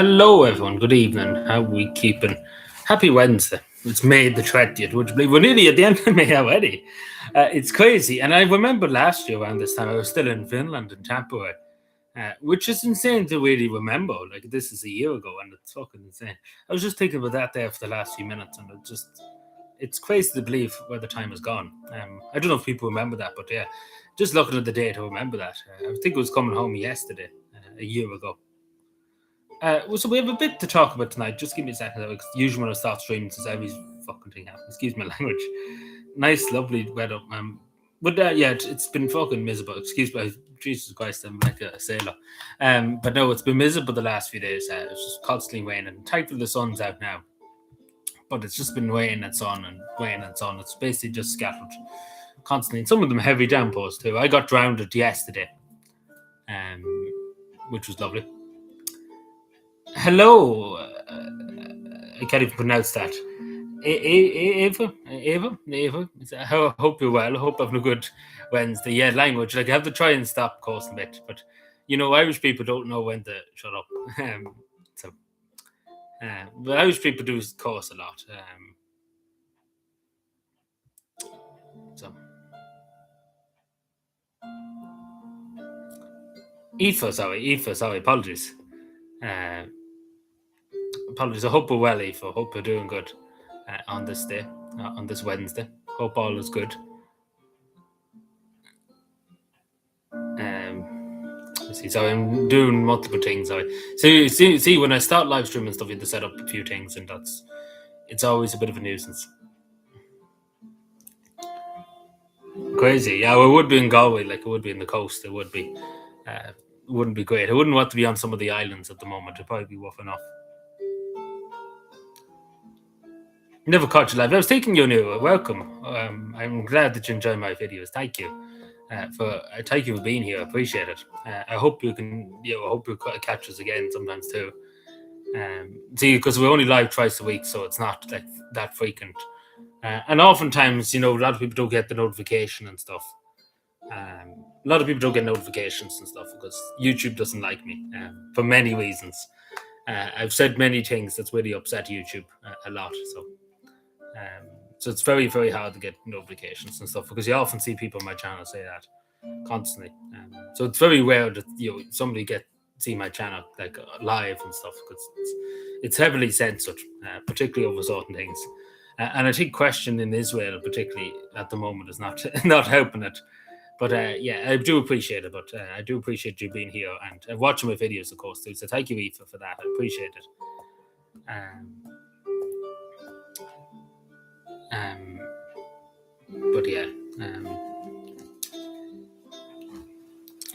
Hello, everyone. Good evening. How we keeping? Happy Wednesday. It's May the 20th. Would you believe we're nearly at the end of May already? It's crazy. And I remember last year around this time, I was still in Finland in Tampere, which is insane to really remember. Like, this is a year ago, and it's fucking insane. I was just thinking about that there for the last few minutes, and it's crazy to believe where the time has gone. I don't know if people remember that, but yeah, just looking at the date, I remember that. I think it was coming home yesterday, a year ago. So we have a bit to talk about tonight. Just give me a second. Because usually when I start streaming, since every fucking thing happens. Excuse my language. Nice, lovely weather. But yeah, it's been fucking miserable. Excuse me. Jesus Christ, I'm like a sailor. But no, it's been miserable the last few days. It's just constantly raining. Thankfully, the sun's out now. But it's just been rain and sun and rain and sun. It's basically just scattered constantly. And some of them heavy downpours too. I got drowned yesterday, which was lovely. Hello, I can't even pronounce that. Ava. I hope you're well. I hope having a good Wednesday. Yeah, language. Like I have to try and stop cursing a bit, but Irish people don't know when to shut up. But Irish people do curse a lot. Aoife, sorry, apologies. Apologies. I hope we're well, Aoife. I hope you're doing good on this day, on this Wednesday. Hope all is good. So I'm doing multiple things. See, when I start live streaming stuff, you have to set up a few things, and it's always a bit of a nuisance. Crazy. Yeah, well, it would be in Galway, like it would be in the coast. It would be. It wouldn't be great. I wouldn't want to be on some of the islands at the moment. It'd probably be rough enough. Never caught you live. I was taking you new. Welcome. I'm glad that you enjoy my videos. Thank you. Thank you for being here. I appreciate it. I hope you can. I hope you catch us again sometimes too. See, because we're only live twice a week, so it's not like that frequent. And oftentimes, a lot of people don't get the notification and stuff. A lot of people don't get notifications and stuff because YouTube doesn't like me for many reasons. I've said many things that's really upset YouTube a lot. So it's very, very hard to get notifications and stuff because you often see people on my channel say that constantly. So it's very rare that somebody see my channel like live and stuff because it's heavily censored, particularly over certain things. And I think question in Israel, particularly at the moment, is not helping it. But yeah, I do appreciate it. But I do appreciate you being here and watching my videos, of course, too. So thank you, Aoife, for that. I appreciate it. But yeah.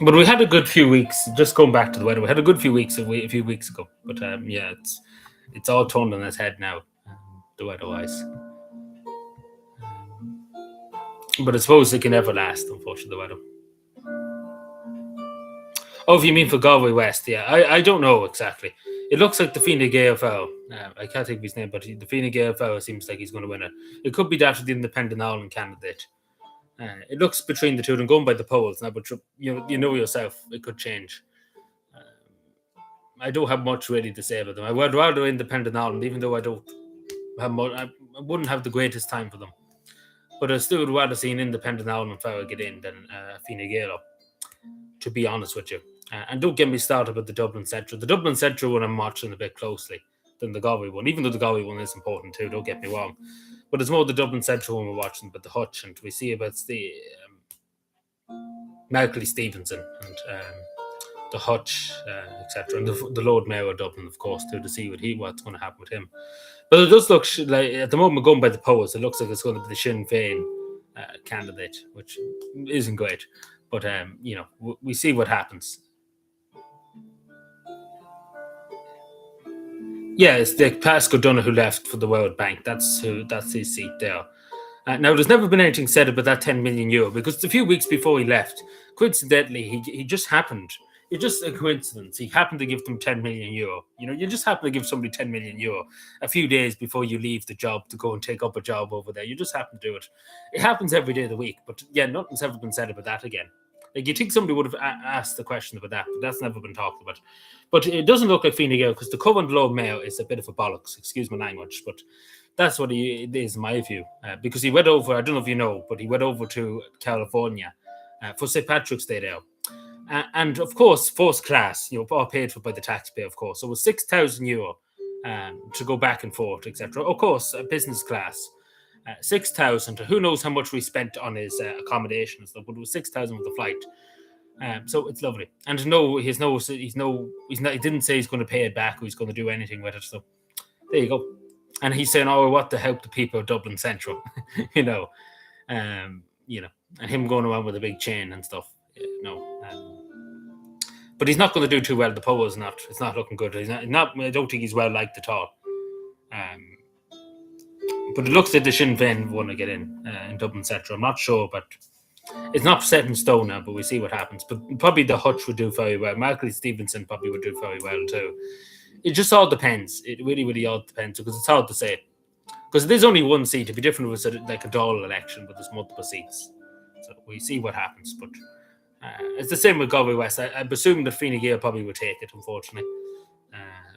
But we had a good few weeks. Just going back to the weather, we had a good few weeks a few weeks ago. But yeah, it's all turned on its head now, the weather-wise. But I suppose it can never last, unfortunately, the weather. Oh, if you mean for Galway West, yeah. I don't know exactly. It looks like the Fine Gael fellow. I can't think of his name, but the Fine Gael fellow seems like he's going to win it. It could be that of the Independent Ireland candidate. It looks between the two and going by the polls now, but you know yourself, it could change. I don't have much really to say about them. I would rather Independent Ireland, even though I don't have much. I wouldn't have the greatest time for them. But I still would rather see an Independent Ireland fellow get in than Fine Gael, to be honest with you. And don't get me started about the Dublin Central. The Dublin Central one I'm watching a bit closely than the Galway one, even though the Galway one is important too, don't get me wrong. But it's more the Dublin Central one we're watching, but the Hutch, and we see about the Malcolm Stevenson and the Hutch, etc., and the Lord Mayor of Dublin, of course, too, to see what's going to happen with him. But it does look like, at the moment, going by the polls, it looks like it's going to be the Sinn Féin candidate, which isn't great. But, we see what happens. Yeah, it's the Pascal Donagh who left for the World Bank. That's his seat there. Now, there's never been anything said about that 10 million euro because a few weeks before he left, coincidentally, he just happened. It's just a coincidence. He happened to give them 10 million euro. You just happen to give somebody 10 million euro a few days before you leave the job to go and take up a job over there. You just happen to do it. It happens every day of the week. But yeah, nothing's ever been said about that again. Like, you think somebody would have asked the question about that, but that's never been talked about. But it doesn't look like Fine Gael because the Coven Globe Mail is a bit of a bollocks, excuse my language, but that's what it is in my view. Because he went over, I don't know if you know, but he went over to California for St. Patrick's Day there. And of course, first class, all paid for by the taxpayer, of course. So it was €6,000 to go back and forth, etc. Of course, business class. 6,000. Who knows how much we spent on his accommodation and stuff, but it was 6,000 with the flight. So it's lovely. And no, he didn't say he's going to pay it back or he's going to do anything with it. So there you go. And he's saying, "Oh, what to help the people of Dublin Central," and him going around with a big chain and stuff. But he's not going to do too well. The poll is not. It's not looking good. He's not. I don't think he's well liked at all. But it looks like the Sinn Féin want to get in Dublin Central. I'm not sure, but it's not set in stone now. But we see what happens. But probably the Hutch would do very well. Michael Stevenson probably would do very well too. It just all depends. It really, really all depends because it's hard to say. Because there's only one seat. It'd be different if it was like a Dáil election, but there's multiple seats. So we see what happens. But it's the same with Galway West. I'm assuming that Fine Gael probably would take it, unfortunately.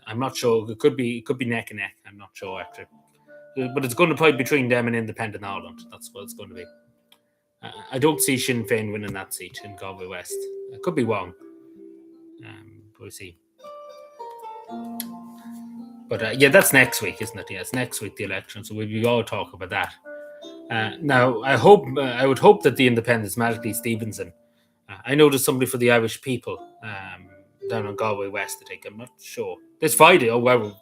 I'm not sure. It could be neck and neck. I'm not sure, actually. But it's going to probably be between them and Independent Ireland. That's what it's going to be. I don't see Sinn Féin winning that seat in Galway West. I could be wrong. We'll see. But that's next week, isn't it? Yeah, it's next week, the election. So we'll all talk about that. Now, I would hope that the Independents, Malachy Stevenson, I know there's somebody for the Irish people down in Galway West, I think. I'm not sure. This Friday. Oh, well,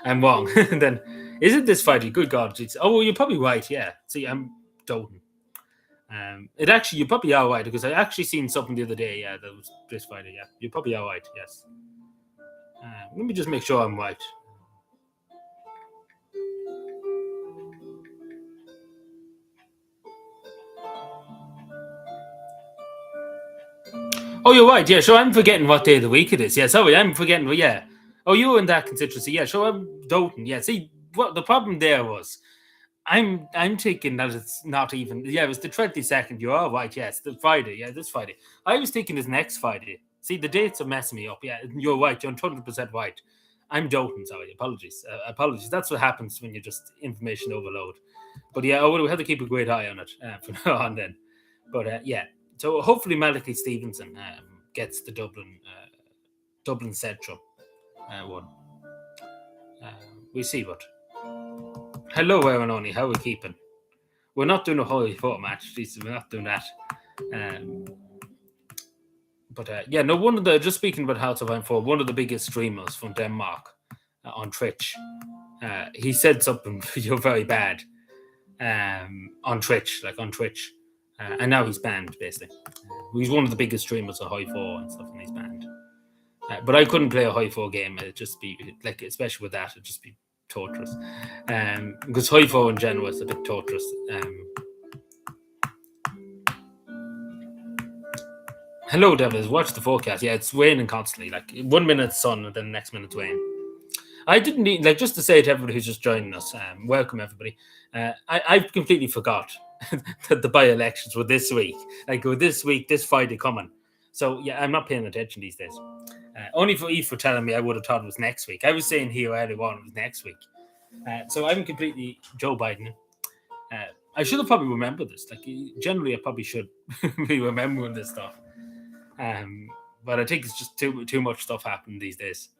I'm wrong. Then, is it this Friday? Good God. Oh, well, you're probably right, yeah. See, I'm doting. You probably are right, because I actually seen something the other day, yeah, that was this Friday, yeah. You probably are right, yes. Let me just make sure I'm right. Oh, you're right, yeah, sure, I'm forgetting what day of the week it is. Yeah, sorry, I'm forgetting, yeah. Oh, you were in that constituency, yeah, sure, I'm doting, yeah. See, what the problem there was, I'm thinking that it's not even, yeah, it was the 22nd, you're all right, yes, the Friday, yeah, this Friday. I was thinking it's next Friday. See, the dates are messing me up, yeah, you're right, you're 100% right. I'm doting, sorry, apologies. That's what happens when you just information overload. But yeah, we have to keep a great eye on it from now on then. But yeah, so hopefully Malachy Stevenson gets the Dublin Central one. We see what. Hello, Aaron. How are we keeping? We're not doing a Holy Foot match. Jesus, we're not doing that. Yeah, no, just speaking about House of Iron 4, one of the biggest streamers from Denmark on Twitch, he said something you're very bad on Twitch, and now he's banned, basically. He's one of the biggest streamers of High 4 and stuff, and he's banned. But I couldn't play a High 4 game. It'd just be, like, especially with that, it'd just be torturous. Because High 4 in general is a bit torturous. Hello, Devils. Watch the forecast. Yeah, it's raining constantly. Like 1 minute sun, and then the next minute rain. I didn't need, just to say to everybody who's just joining us, welcome everybody. I completely forgot that the by-elections were this week. This Friday coming. So yeah, I'm not paying attention these days. Only for Eve for telling me I would have thought it was next week. I was saying here earlier on it was next week. So I'm completely Joe Biden. I should have probably remembered this. Generally, I probably should be remembering this stuff. But I think it's just too much stuff happening these days.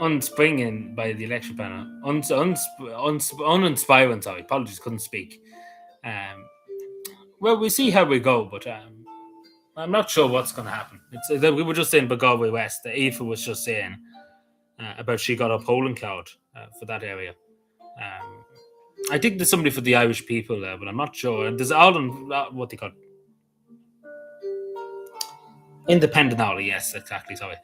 Unspringing by the election panel. Uninspiring, sorry. Apologies, couldn't speak. Well, we see how we go, but I'm not sure what's going to happen. We were just saying about Galway West. Aoife was just saying about she got a polling card for that area. I think there's somebody for the Irish people there, but I'm not sure. And there's Ireland, what they call Independent Ireland, yes, exactly, sorry.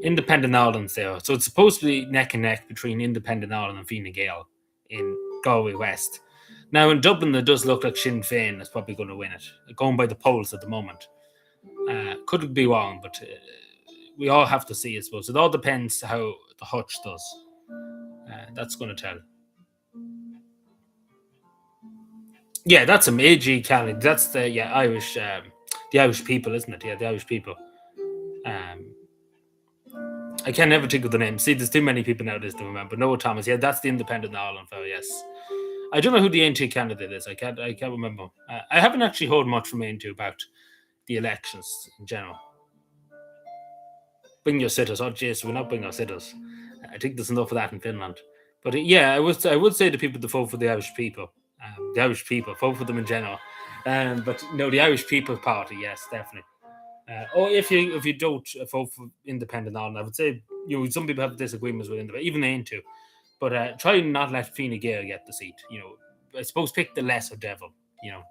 Independent Ireland's there. So it's supposed to be neck and neck between Independent Ireland and Fine Gael in Galway West. Now, in Dublin, it does look like Sinn Féin is probably going to win it, going by the polls at the moment. Could be wrong, but we all have to see, I suppose. It all depends how the Hutch does. That's going to tell. Yeah, that's him. AG Cali. That's the Irish, the Irish people, isn't it? Yeah, the Irish people. Um, I can never think of the name. See, there's too many people nowadays to remember. Noah Thomas. Yeah, that's the independent Ireland fellow. Yes, I don't know who the NT candidate is. I can't. I can't remember. I haven't actually heard much from NT about the elections in general. Bring your sitters. Oh, jeez, we're not bringing our sitters. I think there's enough of that in Finland. But yeah, I would say to people to vote for the Irish people. The Irish people, vote for them in general. But no, the Irish People Party, yes, definitely. Or if you don't vote for independent Ireland, I would say some people have disagreements with independent, even they too. But try and not let Fine Gael get the seat. I suppose pick the lesser devil. You know,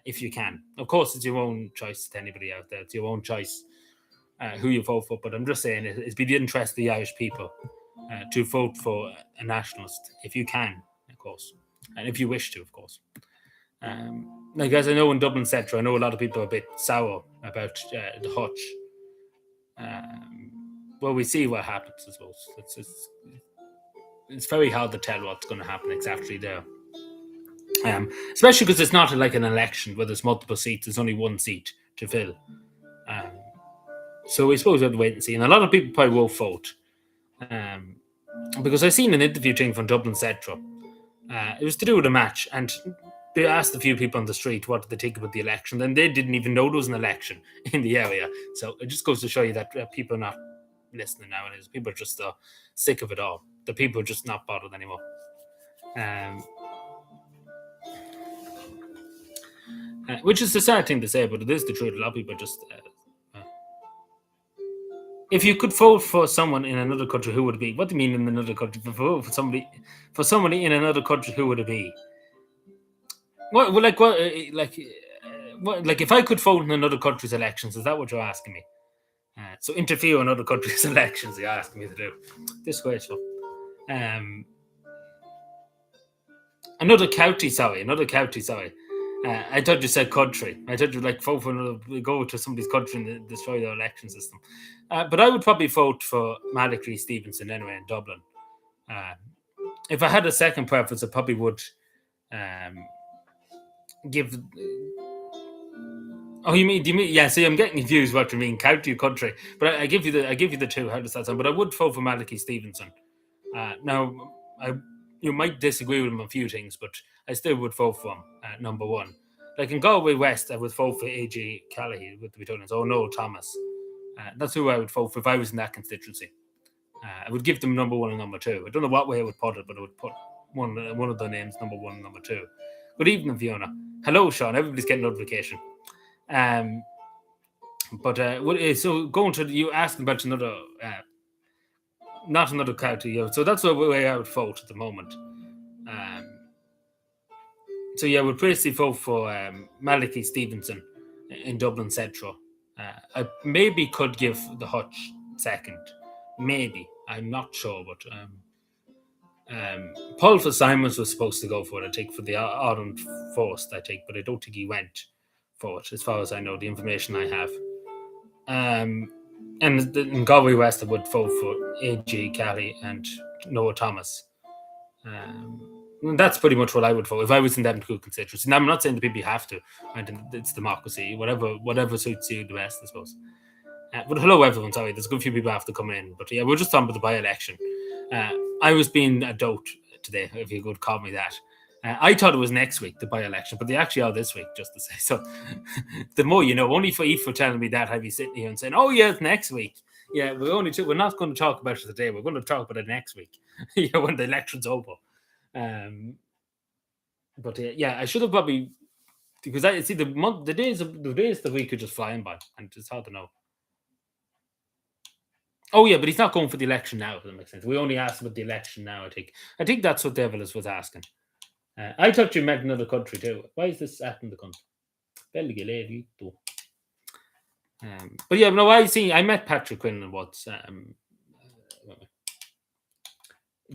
if you can. Of course, it's your own choice to anybody out there. It's your own choice who you vote for. But I'm just saying it's be the interest of the Irish people to vote for a nationalist if you can, of course, and if you wish to, of course. Like as I know in Dublin Centre, I know a lot of people are a bit sour about the Hutch. Well, we see what happens. I suppose it's very hard to tell what's going to happen exactly there. Especially because it's not like an election where there's multiple seats. There's only one seat to fill. Um, so we suppose we have to wait and see. And a lot of people probably will vote. Because I seen an interview thing from Dublin Central. It was to do with a match, and they asked a few people on the street what did they think about the election, and they didn't even know there was an election in the area. So it just goes to show you that people are not listening nowadays. People are just sick of it all. The people are just not bothered anymore. Which is a sad thing to say, but it is the truth. A lot of people are just. If you could vote for someone in another country, who would it be? What do you mean in another country? For somebody in another country, who would it be? What? Well, like what? Like if I could vote in another country's elections, is that what you're asking me? So interfere in other countries' elections, you're asking me to do. Disgraceful. Another county, sorry. I thought you said country. I thought you'd like vote for another, go to somebody's country and destroy their election system. But I would probably vote for Malachy Stevenson anyway in Dublin. If I had a second preference, I probably would give. Oh, you mean? Do you mean? Yeah. See, I'm getting confused. What you mean, county or country? But I give you the two. How does that sound? But I would vote for Malachy Stevenson. Now, you might disagree with him on a few things, but I still would vote for him. Number one, like in Galway West, I would vote for A.G. Callaghy with the Bretonians. Oh no, Thomas. That's who I would vote for if I was in that constituency. I would give them number one and number two. I don't know what way I would put it, but I would put one of their names number one and number two. Good evening, Fiona. Hello, Sean. Everybody's getting notification. So going to you asking about another, not another county. So that's the way I would vote at the moment. So yeah, I would basically vote for Malachy Stevenson in Dublin Central. I maybe could give the Hutch second. Maybe. I'm not sure, but Paul Fitzsimons was supposed to go for it, I think, for the Ireland first, I think, but I don't think he went for it, as far as I know, the information I have. And in Galway West, I would vote for A.G. Kelly and Noah Thomas. That's pretty much what I would vote if I was in that two constituencies. And I'm not saying the people you have to. It's democracy, whatever suits you the best, I suppose. But hello, everyone. Sorry, there's a good few people have to come in. But yeah, we're just talking about the by-election. I was being a dote today, if you could call me that. I thought it was next week, the by-election, but they actually are this week, just to say. So the more you know, only for Eve for telling me that, I'd be sitting here and saying, oh, yeah, it's next week. Yeah, we're not going to talk about it today. We're going to talk about it next week, when the election's over. But yeah, I should have probably, because I see the days of the week are just flying by, and it's hard to know. Oh yeah, but he's not going for the election now. If that makes sense. We only asked about the election now. I think that's what Devilis was asking. I thought you meant another country too. Why is this at in the country? But yeah, no, I met Patrick Quinn once.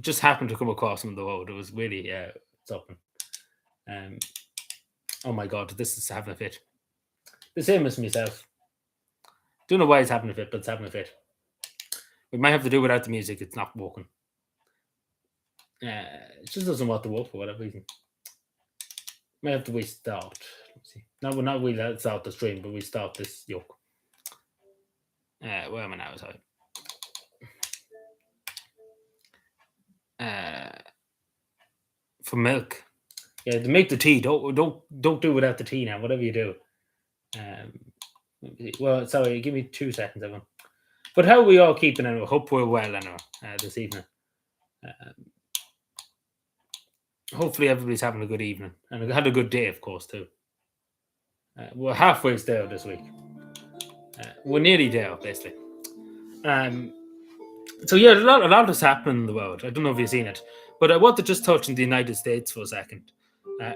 Just happened to come across him on the road. It was really something. Oh my god, this is having a fit. The same as myself. Don't know why it's having a fit, but it's having a fit. We might have to do without the music. It's not working. It just doesn't want to work for whatever reason. May have to restart. Let's see. No, we're not restart the stream, but we start this yoke. Where am I now? Sorry. For milk. Yeah, to make the tea. Don't do without the tea now. Whatever you do. Well, sorry. Give me 2 seconds, everyone. But how are we all keeping? I hope we're well anyway this evening. Hopefully everybody's having a good evening and had a good day, of course, too. We're halfway there this week. We're nearly there, basically. So yeah, a lot has happened in the world. I don't know if you've seen it, but I want to just touch on the United States for a second.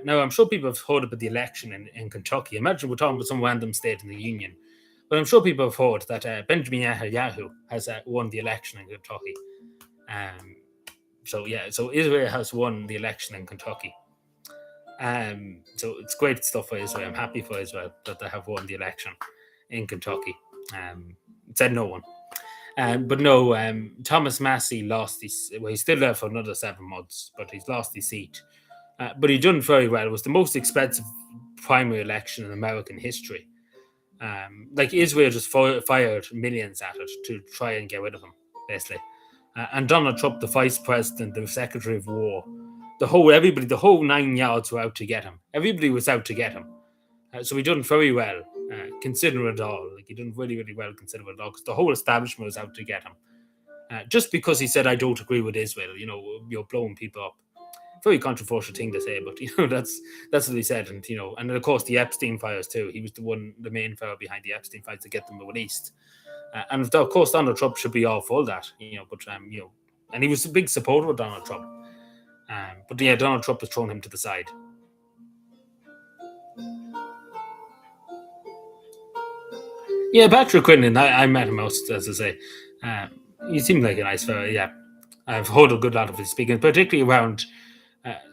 Now, I'm sure people have heard about the election in Kentucky. Imagine we're talking about some random state in the Union, but I'm sure people have heard that Benjamin Netanyahu has won the election in Kentucky. So Israel has won the election in Kentucky. So it's great stuff for Israel. I'm happy for Israel that they have won the election in Kentucky. Said no one. But no, Thomas Massey lost his. Well, he's still there for another 7 months, but he's lost his seat. But he done very well. It was the most expensive primary election in American history. Like Israel just fired millions at it to try and get rid of him, basically. And Donald Trump, the vice president, the secretary of war, the whole 9 yards were out to get him. Everybody was out to get him. So he done very well, considering it all. Like he done really, really well considering it all, because the whole establishment was out to get him. Just because he said, "I don't agree with Israel," you're blowing people up. Very controversial thing to say, but that's what he said, and of course the Epstein files too. He was the main file behind the Epstein files to get them released, and of course Donald Trump should be all for that, but and he was a big supporter of Donald Trump, but yeah, Donald Trump has thrown him to the side. Yeah, Patrick Quinlan, I met him most, as I say. He seemed like a nice fellow. Yeah, I've heard a good lot of his speaking, particularly around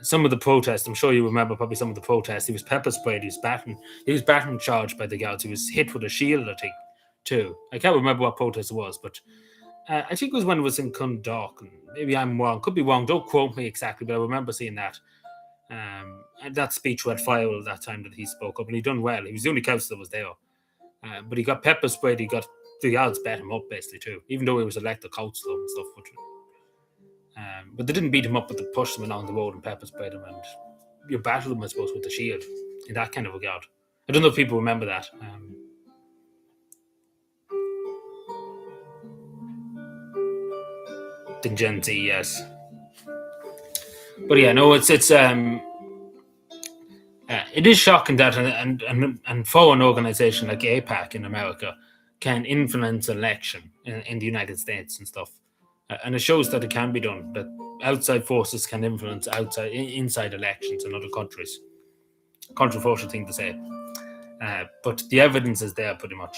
some of the protests. I'm sure you remember probably some of the protests. He was pepper sprayed. He was batting charged by the guards. He was hit with a shield, I think, too. I can't remember what protest it was, but I think it was when it was in Cundalk. Maybe I'm wrong. Could be wrong. Don't quote me exactly, but I remember seeing that. And that speech went viral that time that he spoke up, and he done well. He was the only councillor that was there. But he got pepper sprayed. The guards bet him up basically too, even though he was elected councillor and stuff. But they didn't beat him up, but they pushed him along the road and pepper sprayed him, and you battled him, I suppose, with the shield in that kind of regard. I don't know if people remember that. The Gen Z, yes. But yeah, no, it is shocking that and for an organization like AIPAC in America can influence election in the United States and stuff, and it shows that it can be done. That outside forces can influence inside elections in other countries. Controversial thing to say, but the evidence is there pretty much.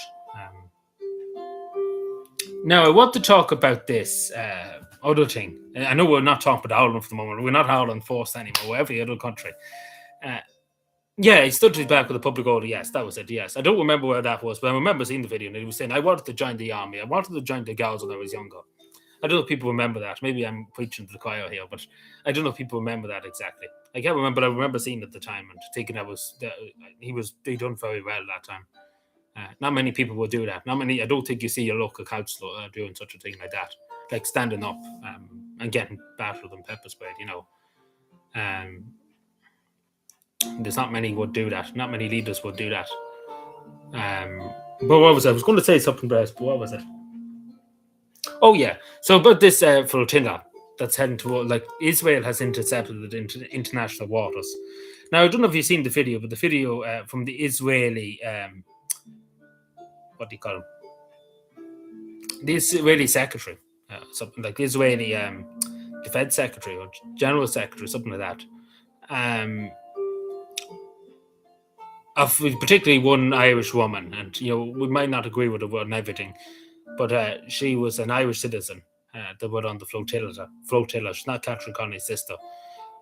Now I want to talk about this other thing. I know we're not talking about Ireland for the moment. We're not Ireland forced anymore. We're every other country. Yeah, he stood to his back with a public order. Yes, that was it. Yes, I don't remember where that was, but I remember seeing the video and he was saying, "I wanted to join the army. I wanted to join the Guards when I was younger." I don't know if people remember that. Maybe I'm preaching to the choir here, but I don't know if people remember that exactly. I can't remember, but I remember seeing it at the time and thinking he done very well that time. Not many people will do that. I don't think you see your local councillor doing such a thing like that, like standing up and getting battered and pepper sprayed. There's not many would do that. Not many leaders would do that. But what was I was going to say something, but what was it? Oh yeah. So about this flotilla that's heading toward, like, Israel has intercepted into international waters. Now I don't know if you've seen the video, but the video from the Israeli what do you call him? The Israeli secretary, something like the Israeli defense secretary or general secretary, something like that. Of particularly one Irish woman, and we might not agree with her on everything, but she was an Irish citizen that went on the flotilla. She's not Catherine Conley's sister,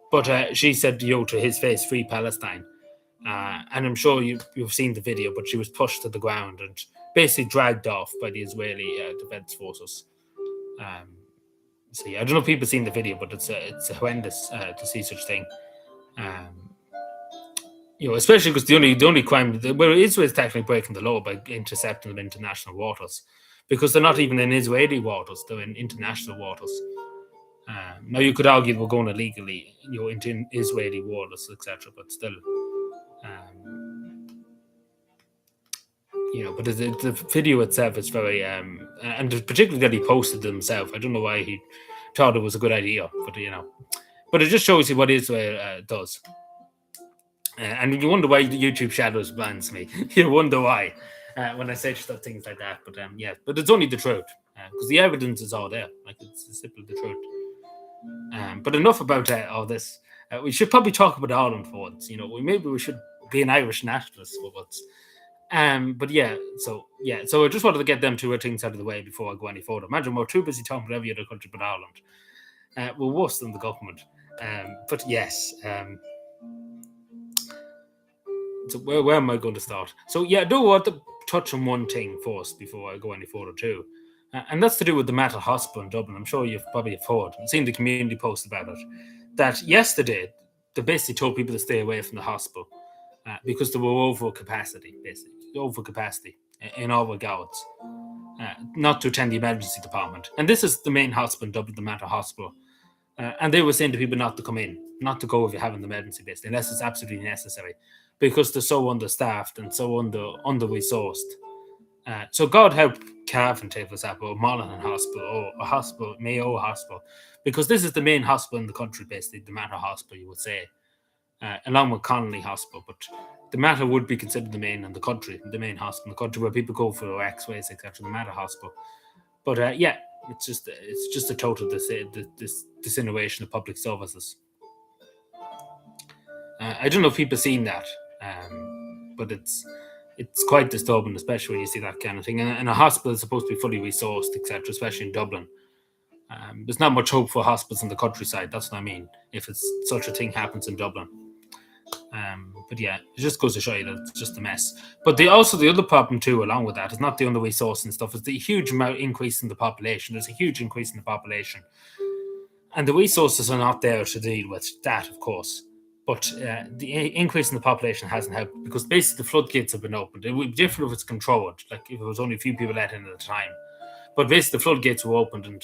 but she said to his face, "Free Palestine." And I'm sure you've seen the video, but she was pushed to the ground and basically dragged off by the Israeli defense forces. So yeah, I don't know if people have seen the video, but it's horrendous to see such thing. especially because the only crime, well, Israel is technically breaking the law by intercepting them in international waters, because they're not even in Israeli waters; they're in international waters. Now you could argue we're going illegally, into Israeli waters, etc. But still, but the video itself is very, and particularly that he posted it himself. I don't know why he thought it was a good idea, but it just shows you what Israel does. And you wonder why YouTube shadows bans me. You wonder why when I say stuff, things like that. But it's only the truth, because the evidence is all there. Like, it's simply the truth. But enough about all this. We should probably talk about Ireland for once. Maybe we should be an Irish nationalist for once. So I just wanted to get them two things out of the way before I go any further. Imagine we're too busy talking about every other country but Ireland. We're worse than the government. But yes. So where am I going to start? So I do want to touch on one thing first before I go any further too. And that's to do with the Mater Hospital in Dublin. I'm sure you've probably heard and seen the community post about it. That yesterday, they basically told people to stay away from the hospital because they were over capacity, in all regards, not to attend the emergency department. And this is the main hospital in Dublin, the Mater Hospital. And they were saying to people not to come in, not to go if you have an emergency, basically, unless it's absolutely necessary, because they're so understaffed and so under-resourced. So God help Cavan, take for example, or Monaghan Hospital, or a hospital, Mayo Hospital, because this is the main hospital in the country, basically, the Mater Hospital, you would say, along with Connolly Hospital. But the Mater would be considered the main in the country, the main hospital in the country where people go for X-rays, etc. The Mater Hospital. But it's just a total disintegration of public services. I don't know if people have seen that, but it's quite disturbing, especially when you see that kind of thing. And a hospital is supposed to be fully resourced, etc., especially in Dublin. There's not much hope for hospitals in the countryside. That's what I mean. If such a thing happens in Dublin. It just goes to show you that it's just a mess. But the other problem too, along with that, is not the under-resourced and stuff. It's the huge amount increase in the population. There's a huge increase in the population, and the resources are not there to deal with that, of course. But the increase in the population hasn't helped, because basically the floodgates have been opened. It would be different if it's controlled, like if it was only a few people let in at a time. But basically the floodgates were opened, and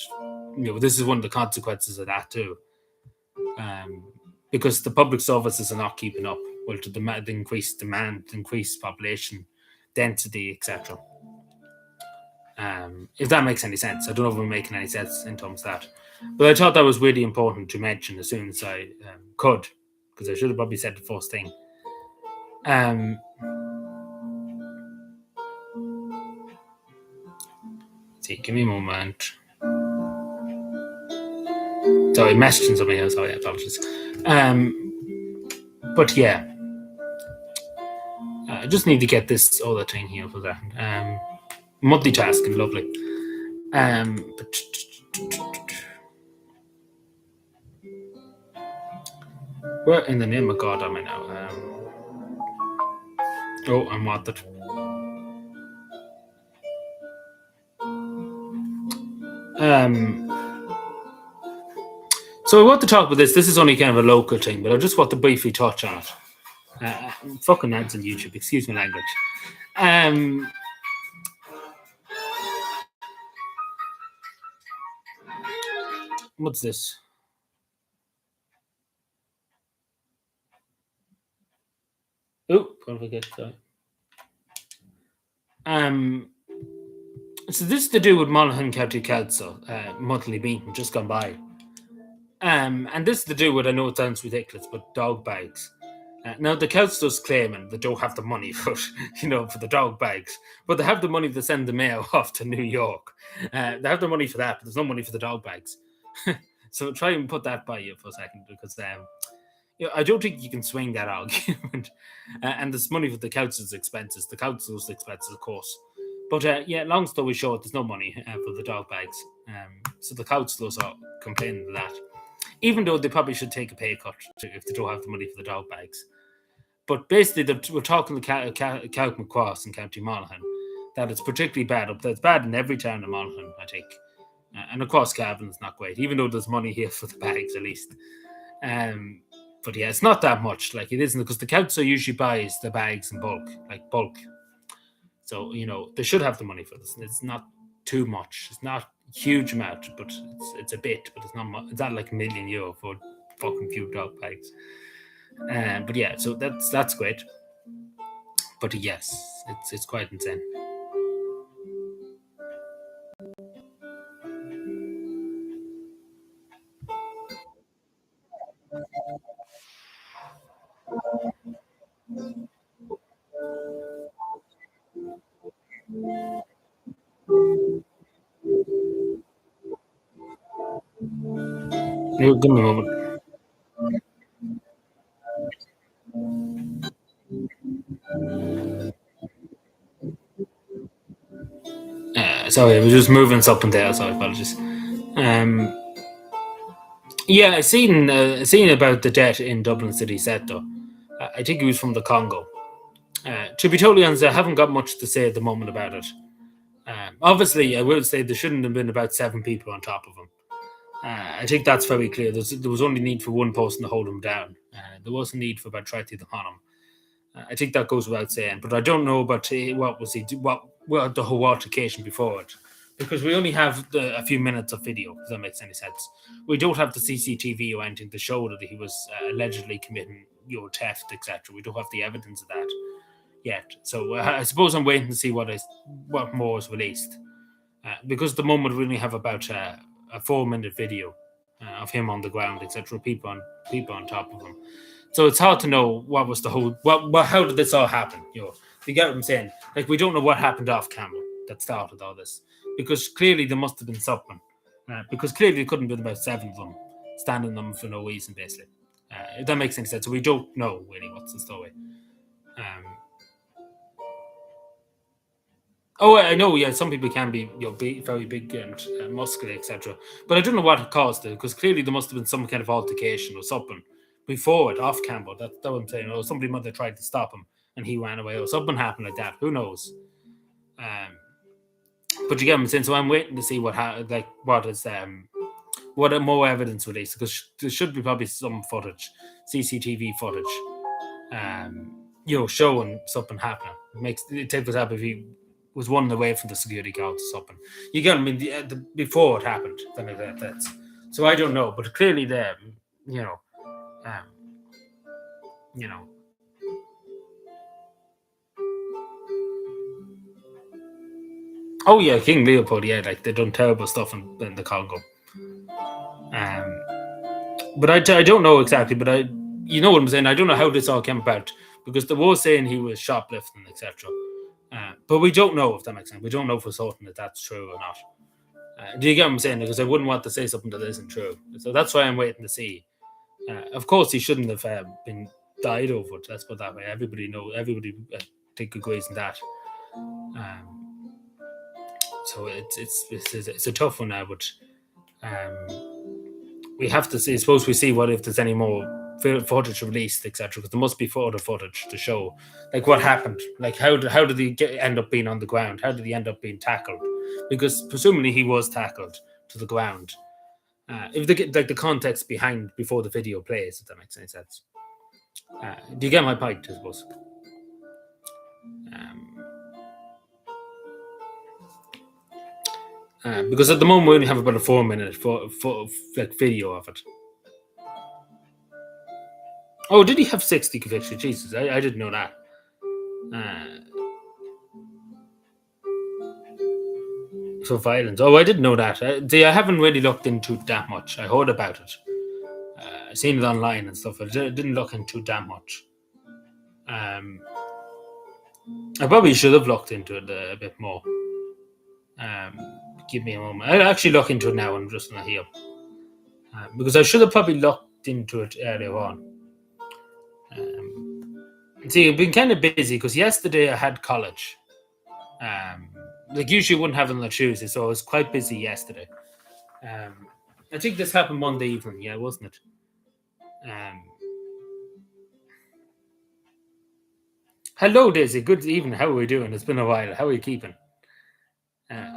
this is one of the consequences of that too. Because the public services are not keeping up to the increased demand, increased population density, etc. If that makes any sense. I don't know if we're making any sense in terms of that. But I thought that was really important to mention as soon as I could, because I should have probably said the first thing. See, give me a moment. Sorry, messaging somebody else. Sorry, apologies. But yeah, I just need to get this other thing here for that. Multitasking, lovely. Where in the name of God am I now? I'm wanted. So I want to talk about this. This is only kind of a local thing, but I just want to briefly touch on it. Fucking ads on YouTube. Excuse my language. What's this? Oh, can't forget. Sorry. So this is to do with Monaghan County Council monthly meeting just gone by. And this is to do with, I know it sounds ridiculous, but dog bags. Now the council's claiming they don't have the money for the dog bags, but they have the money to send the mail off to New York. They have the money for that, but there's no money for the dog bags. So try and put that by you for a second, because I don't think you can swing that argument. And there's money for the council's expenses. The council's expenses, of course. But long story short, there's no money for the dog bags. So the councillors are complaining of that, even though they probably should take a pay cut if they don't have the money for the dog bags. But basically, we're talking to County Macross and County Monaghan, that it's particularly bad up there. It's bad in every town in Monaghan, I think. And of course, Cavan is not great, even though there's money here for the bags, at least. But yeah, it's not that much. Like it isn't because the council usually buys the bags in bulk, like bulk. So they should have the money for this. It's not too much. It's not a huge amount, but it's a bit. But it's not much. It's not like €1 million for fucking few dog bags. But yeah, so that's great. But yes, it's quite insane. Give me a moment. Sorry, I was just moving something there. So apologies. Um, yeah, I seen about the debt in Dublin City Centre. I think he was from the Congo. To be totally honest, I haven't got much to say at the moment about it. Obviously, I will say there shouldn't have been about 7 people on top of him. I think that's very clear. There was only need for one person to hold him down. There wasn't need for about 30 of them on him. I think that goes without saying. But I don't know about what the whole altercation before it, because we only have a few minutes of video. If that makes any sense, we don't have the CCTV or anything to show that he was allegedly committing theft, etc. We don't have the evidence of that yet. So I suppose I'm waiting to see what more is released, because at the moment we only have about a 4 minute video of him on the ground, etc. People on top of him. So it's hard to know what was the whole how did this all happen? You get what I'm saying? Like we don't know what happened off camera that started all this, because clearly there must have been something. Because clearly there couldn't have been about 7 of them standing them for no reason, basically. If that makes any sense. So we don't know really what's the story. Um, Oh, I know. Yeah, some people can be, very big and muscular, etc. But I don't know what it caused it, because clearly there must have been some kind of altercation or something before it, off camera. That's what I'm saying. Or somebody might have tried to stop him and he ran away, or something happened like that. Who knows? Um, but you get what I'm saying. So I'm waiting to see what more evidence released, because there should be probably some footage, CCTV footage, showing something happening. Take for example, if he was running away from the security guards or something. You get what I mean? Before it happened, then that's. So I don't know, but clearly there, you know, um, you know. Oh yeah, King Leopold. Yeah, like they done terrible stuff in the Congo. Um, but I don't know exactly. But you know what I'm saying. I don't know how this all came about, because they were saying he was shoplifting, etc. But we don't know, if that makes sense. We don't know for certain that that's true or not. Do you get what I'm saying? Because I wouldn't want to say something that isn't true. So that's why I'm waiting to see. Of course, he shouldn't have been died over it. Let's put it that way. Everybody knows. Everybody, I think, agrees on that. So it's a tough one now, but we have to see. I suppose we see what if there's any more footage released, etc. Because there must be photo footage to show, like, what happened. Like how did he end up being on the ground? How did he end up being tackled? Because presumably he was tackled to the ground. If they get like the context behind before the video plays, if that makes any sense. Do you get my point? I suppose. Because at the moment we only have about a 4 minute like video of it. Oh, did he have 60 convictions? Jesus, I didn't know that. For violence. Oh, I didn't know that. I haven't really looked into it that much. I heard about it. I seen it online and stuff. I didn't look into it that much. I probably should have looked into it a bit more. Give me a moment. I'll actually look into it now. I'm just not here. Because I should have probably looked into it earlier on. See, I've been kind of busy because yesterday I had college. Like usually wouldn't have it on a Tuesday, so I was quite busy yesterday. I think this happened Monday evening, yeah, wasn't it? Hello, Daisy. Good evening. How are we doing? It's been a while. How are you keeping?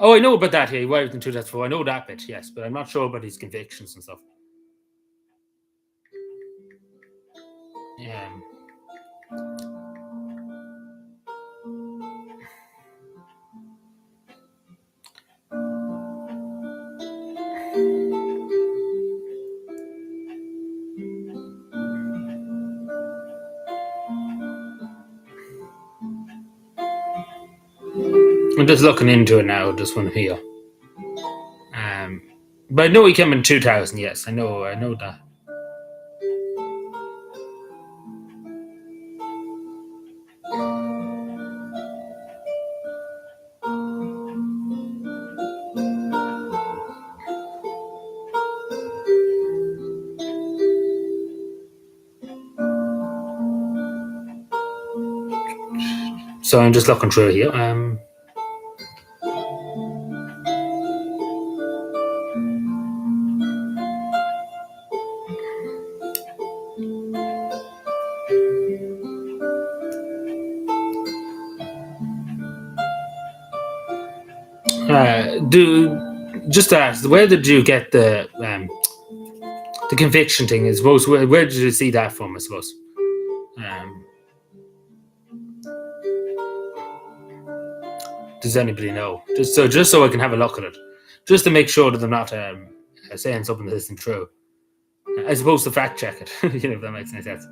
Oh, I know about that. He arrived in 2004. I know that bit, yes, but I'm not sure about his convictions and stuff. I'm just looking into it now. This one here. But I know he came in 2000. Yes, I know that. So I'm just looking through here. Just ask, where did you get the conviction thing? I suppose where did you see that from? I suppose. Um, does anybody know? Just so I can have a look at it, just to make sure that I'm not saying something that isn't true. I suppose to fact check it, if that makes any sense.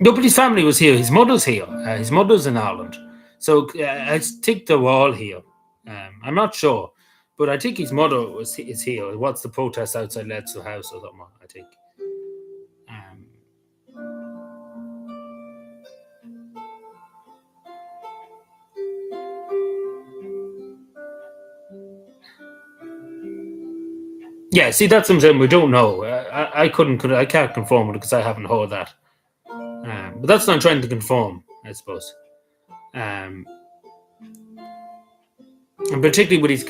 No, but his family was here. His mother's here. His mother's in Ireland. So I think they're all here. I'm not sure, but I think his mother is here. What's the protest outside Let's house or something? I think. Yeah, see, that's something we don't know. I can't confirm it because I haven't heard that. But that's what I'm trying to confirm, I suppose. And particularly with his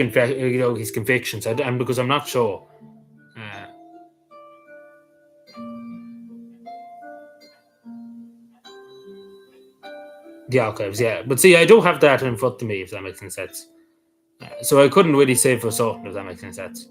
his convictions, and because I'm not sure. The archives, yeah, but see, I don't have that in front of me, if that makes any sense. So I couldn't really say for certain, if that makes any sense.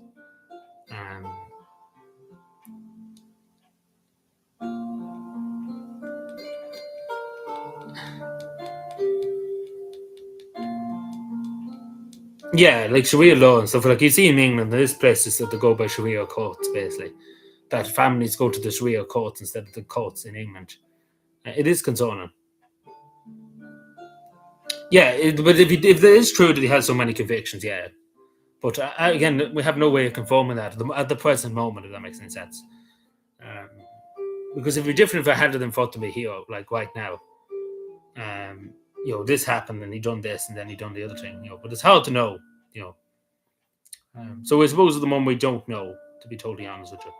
Yeah, like Sharia law and stuff. Like you see in England, there's places that they go by Sharia courts, basically. That families go to the Sharia courts instead of the courts in England. It is concerning. Yeah, but if it is true that he has so many convictions, yeah. But again, we have no way of confirming that at the present moment, if that makes any sense. Because it'd be different if I had it in front of me here, like right now. This happened and he done this and then he done the other thing. But it's hard to know. So I suppose at the moment we don't know, to be totally honest with you.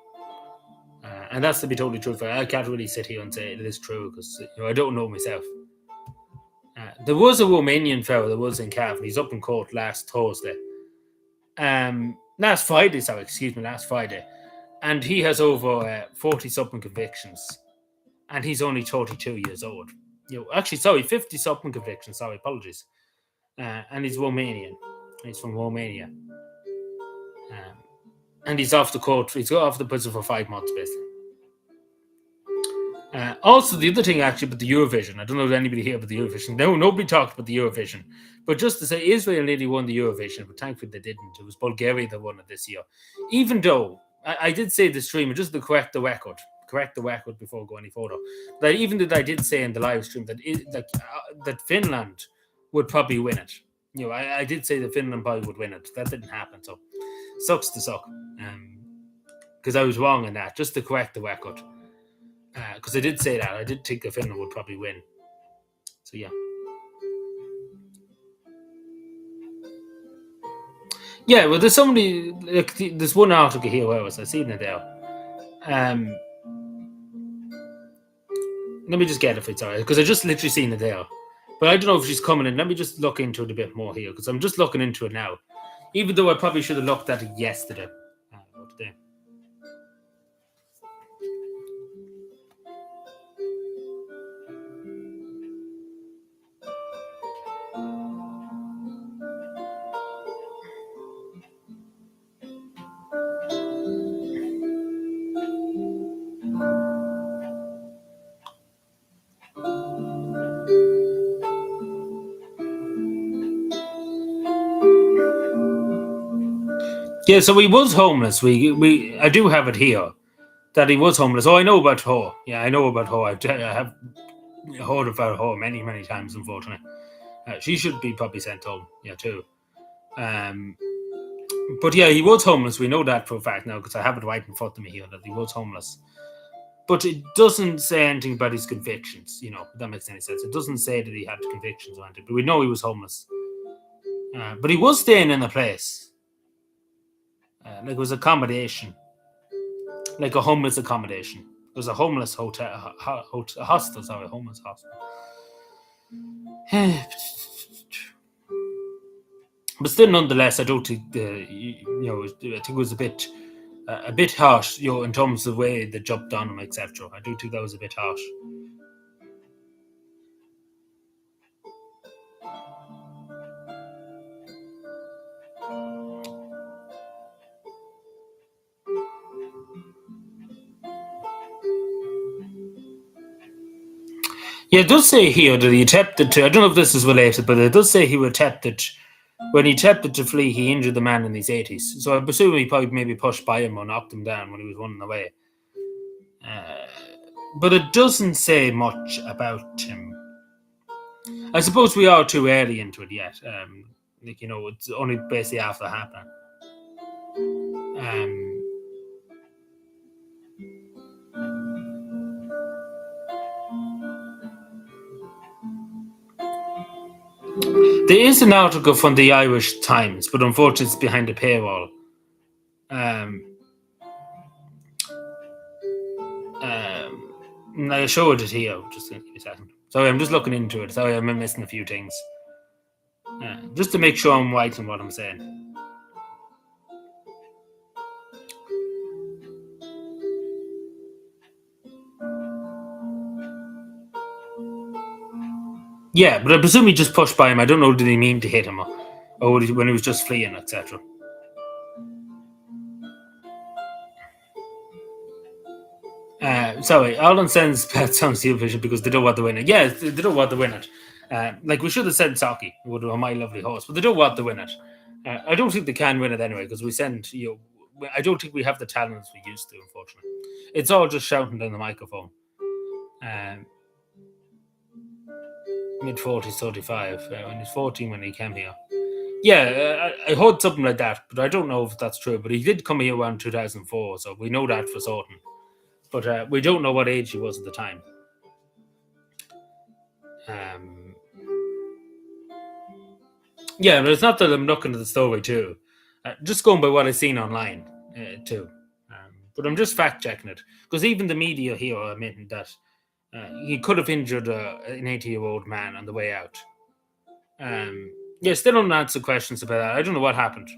And that's to be totally truthful. I can't really sit here and say it is true because I don't know myself. There was a Romanian fellow that was in cavan. He's up in court last Thursday. Last Friday. And he has over 40 something convictions. And he's only 32 years old. 50 something convictions. Sorry, apologies. And he's Romanian. He's from Romania. And he's off the court. He's got off the prison for 5 months, basically. Also, the other thing actually about the Eurovision, I don't know if anybody here about the Eurovision. No, nobody talked about the Eurovision. But just to say, Israel nearly won the Eurovision, but thankfully they didn't. It was Bulgaria that won it this year. Even though, I did say the stream, just to correct the record before going any further, that even though I did say in the live stream that Finland would probably win it. I did say that Finland probably would win it. That didn't happen, so sucks to suck. Because I was wrong in that, just to correct the record. Because I did say that. I did think that Finland would probably win. So, yeah. Yeah, well, there's somebody, like, there's one article here where I seen it there. Let me just get it if it's alright, because I just literally seen it there. But I don't know if she's coming in. Let me just look into it a bit more here, because I'm just looking into it now. Even though I probably should have looked at it yesterday. Today. Yeah, so he was homeless. I do have it here. that he was homeless. Oh, I know about Ho. Yeah, I know about Ho. I have heard about Ho many, many times, unfortunately. She should be probably sent home, yeah, too. But yeah, he was homeless. We know that for a fact now because I have it right in front of me here that he was homeless. But it doesn't say anything about his convictions, if that makes any sense. It doesn't say that he had convictions or anything, but we know he was homeless. But he was staying in a place. Like it was accommodation. Like a homeless accommodation. It was a homeless hotel, a hostel, sorry, a homeless hostel. But still, nonetheless, I don't think, I think it was a bit harsh, in terms of the way they jumped on him, etc. I do think that was a bit harsh. Yeah, it does say here that he attempted to. I don't know if this is related, but it does say he attempted. When he attempted to flee, he injured the man in his 80s. So I presume he probably maybe pushed by him or knocked him down when he was running away. But it doesn't say much about him. I suppose we are too early into it yet. It's only basically after happening. There is an article from the Irish Times, but unfortunately it's behind a paywall. I showed it here. Just give me a second. Sorry, I'm just looking into it. Sorry, I'm missing a few things. Just to make sure I'm right in what I'm saying. Yeah, but I presume he just pushed by him. I don't know, did he mean to hit him or when he was just fleeing, etc. Sorry, Ireland sends pets on Steel Vision because they don't want to win it. Yeah, they don't want to win it. Like we should have sent Saki with My Lovely Horse, but they don't want to win it. I don't think they can win it anyway because we send, I don't think we have the talents we used to, unfortunately. It's all just shouting down the microphone. Mid-40s, 35. When he's 14 when he came here. Yeah, I heard something like that, but I don't know if that's true. But he did come here around 2004, so we know that for certain. But we don't know what age he was at the time. Yeah, but it's not that I'm looking at the story too. Just going by what I've seen online too. But I'm just fact checking it because even the media here are admitting that he could have injured an 80-year-old man on the way out. Yeah, still don't answer questions about that. I don't know what happened.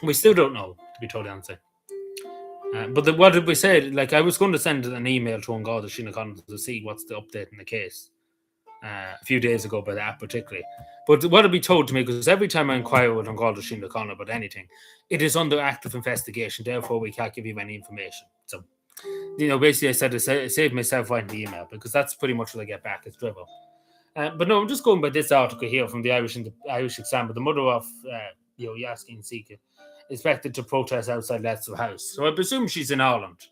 We still don't know, to be totally honest. But what did we say? Like, I was going to send an email to Garda Síochána to see what's the update in the case a few days ago by that particularly. But what did be told to me, because every time I inquire with Garda Síochána about anything, it is under active investigation, therefore we can't give you any information. So, basically I said I saved myself writing the email because that's pretty much what I get back, it's drivel. But no, I'm just going by this article here from the Irish Examiner. The mother of Yaskin Sika expected to protest outside Leinster House. So I presume she's in Ireland.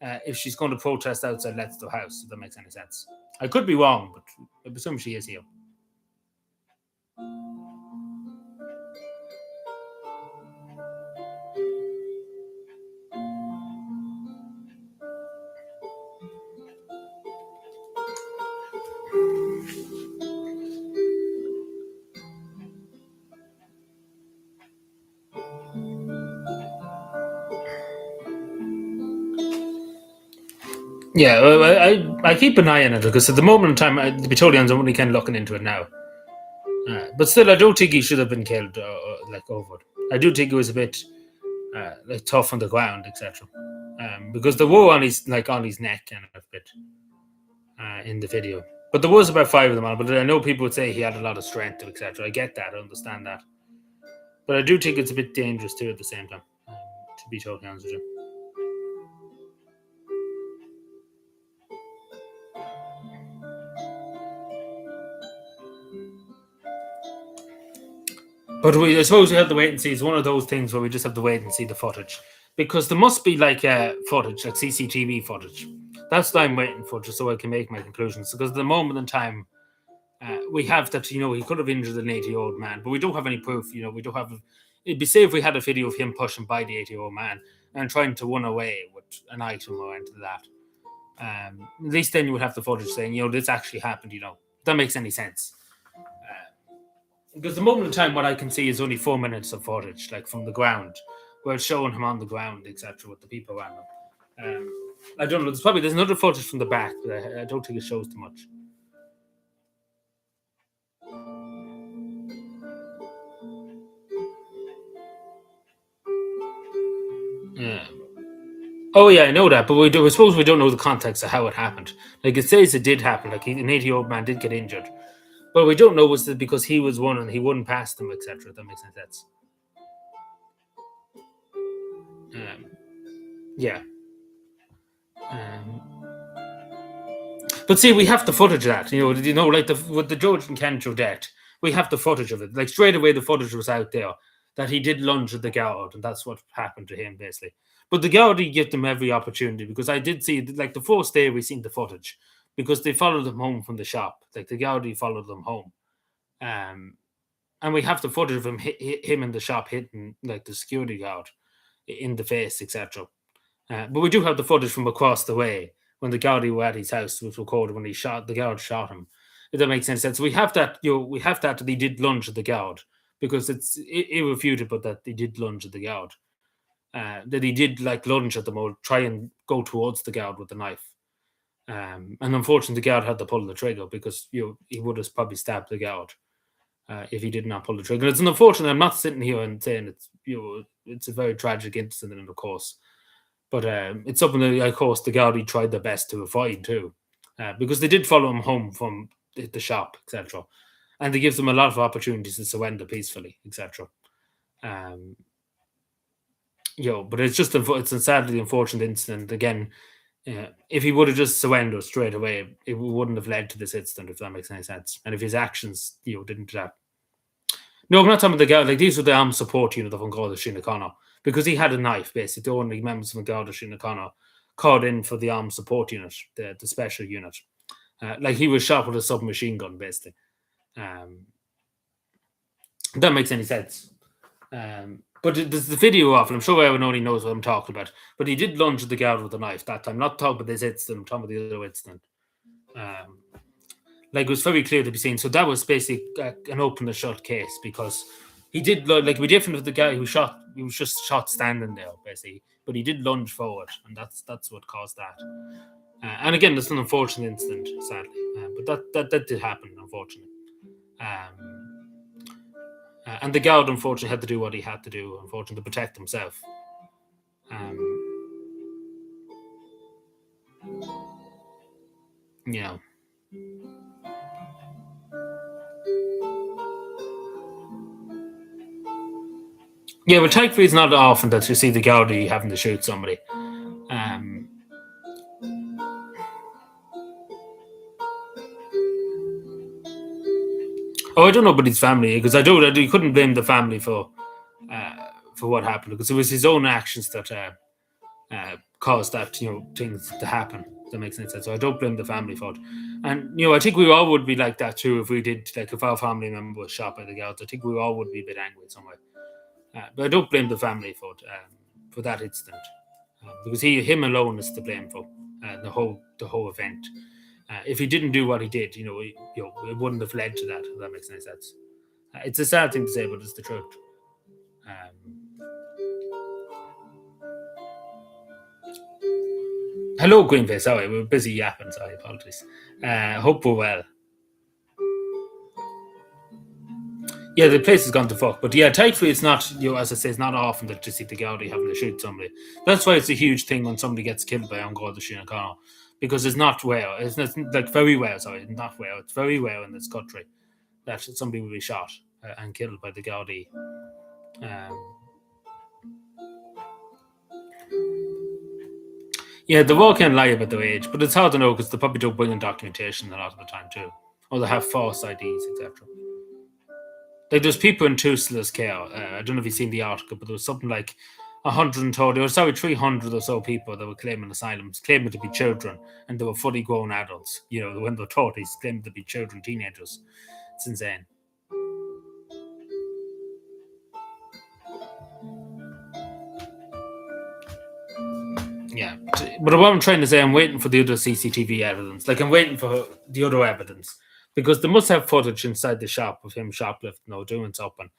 If she's going to protest outside Leinster House, if that makes any sense. I could be wrong, but I presume she is here. Yeah, I keep an eye on it because at the moment in time, to be totally honest, I'm only kind of looking into it now. But still, I don't think he should have been killed over it. I do think it was a bit tough on the ground, etc. Because there were on his neck kind of a bit in the video. But there was about 5 of them on it. But I know people would say he had a lot of strength, etc. I get that, I understand that. But I do think it's a bit dangerous too at the same time, to be totally honest with you. But I suppose we have to wait and see. It's one of those things where we just have to wait and see the footage because there must be like footage, like CCTV footage. That's what I'm waiting for, just so I can make my conclusions. Because at the moment in time, we have that, he could have injured an 80-year-old man, but we don't have any proof. We don't have. It'd be safe if we had a video of him pushing by the 80-year-old man and trying to run away with an item or into that. At least then you would have the footage saying, this actually happened. If that makes any sense. Because the moment in time, what I can see is only 4 minutes of footage, like from the ground, where it's showing him on the ground, etc., with the people around him. I don't know. There's another footage from the back, but I don't think it shows too much. Yeah. Oh yeah, I know that, but I suppose we don't know the context of how it happened. Like it says it did happen. Like an 80-year-old man did get injured, but we don't know was it because he was one and he wouldn't pass them, etc. That makes sense. Yeah. But see, we have the footage of that. Like with the George and Ken death, we have the footage of it. Like straight away, the footage was out there that he did lunge at the guard, and that's what happened to him basically. But the guard give them every opportunity, because I did see, like the first day we seen the footage, because they followed them home from the shop. Like the guard followed them home, and we have the footage of him in the shop hitting like the security guard in the face, etc. But we do have the footage from across the way when the Gaudi were at his house, was recorded when the guard shot him. If that makes any sense. We have that, we have that he did lunge at the guard, because it's irrefutable that he did lunge at the guard. That he did like lunge at them or try and go towards the guard with the knife. And unfortunately, the guard had to pull the trigger, because he would have probably stabbed the guard if he did not pull the trigger. It's unfortunate. I'm not sitting here and saying it's a very tragic incident, of course. But it's something that, of course, the Gaudi tried their best to avoid too, because they did follow him home from the shop, etc. And they give them a lot of opportunities to surrender peacefully, etc. But it's just it's a sadly unfortunate incident. Again, if he would have just surrendered straight away, it wouldn't have led to this incident, if that makes any sense. And if his actions, didn't do that. No, I'm not talking about the guy. Like, these were the armed support unit of Garda Síochána Connor, because he had a knife, basically. The only members of Garda Síochána Connor called in for the armed support unit, the special unit. Like, he was shot with a submachine gun, basically. That makes any sense. But there's the video of it. I'm sure everyone only knows what I'm talking about. But he did lunge at the guard with a knife that time. Not talking about this incident, I'm talking about the other incident. Like, it was very clear to be seen. So that was basically an open and shut case, because he did, like, we're different with the guy who shot. He was just shot standing there, basically. But he did lunge forward, and that's what caused that. And again, it's an unfortunate incident, sadly. But that did happen, unfortunately. And the guard, unfortunately, had to do what he had to do, unfortunately, to protect himself. Yeah. Yeah, but thankfully it's not often that you see the Gaudi having to shoot somebody. I don't know about his family, because I you couldn't blame the family for what happened, because it was his own actions that caused that things to happen. That makes sense. So I don't blame the family for it. And I think we all would be like that too if we did, like, if our family member was shot by the guards. I think we all would be a bit angry somewhere. But I don't blame the family for it, for that incident, because him alone is to blame for the whole event. If he didn't do what he did, it wouldn't have led to that. If that makes any sense. It's a sad thing to say, but it's the truth. Hello, Greenface. Sorry, we were busy yapping. Sorry, apologies. Hope we're well. Yeah, the place has gone to fuck. But yeah, thankfully it's not, as I say, it's not often that you see the Gaudi having to shoot somebody. That's why it's a huge thing when somebody gets killed by Garda Síochána Connor, because it's not rare. It's like very rare, sorry, not rare. It's very rare in this country that somebody will be shot and killed by the Gaudi. Yeah, the war can't lie about their age, but it's hard to know because they probably don't bring in documentation a lot of the time too. Or they have false IDs, etc. Like, there's people in Tusla's care. I don't know if you've seen the article, but there was something like 130 or sorry 300 or so people that were claiming asylums, claiming to be children, and they were fully grown adults. When they're 30s, claiming to be children, teenagers. It's insane. Yeah, but what I'm trying to say, I'm waiting for the other CCTV evidence. Like I'm waiting for the other evidence because they must have footage inside the shop of him shoplifting or doing something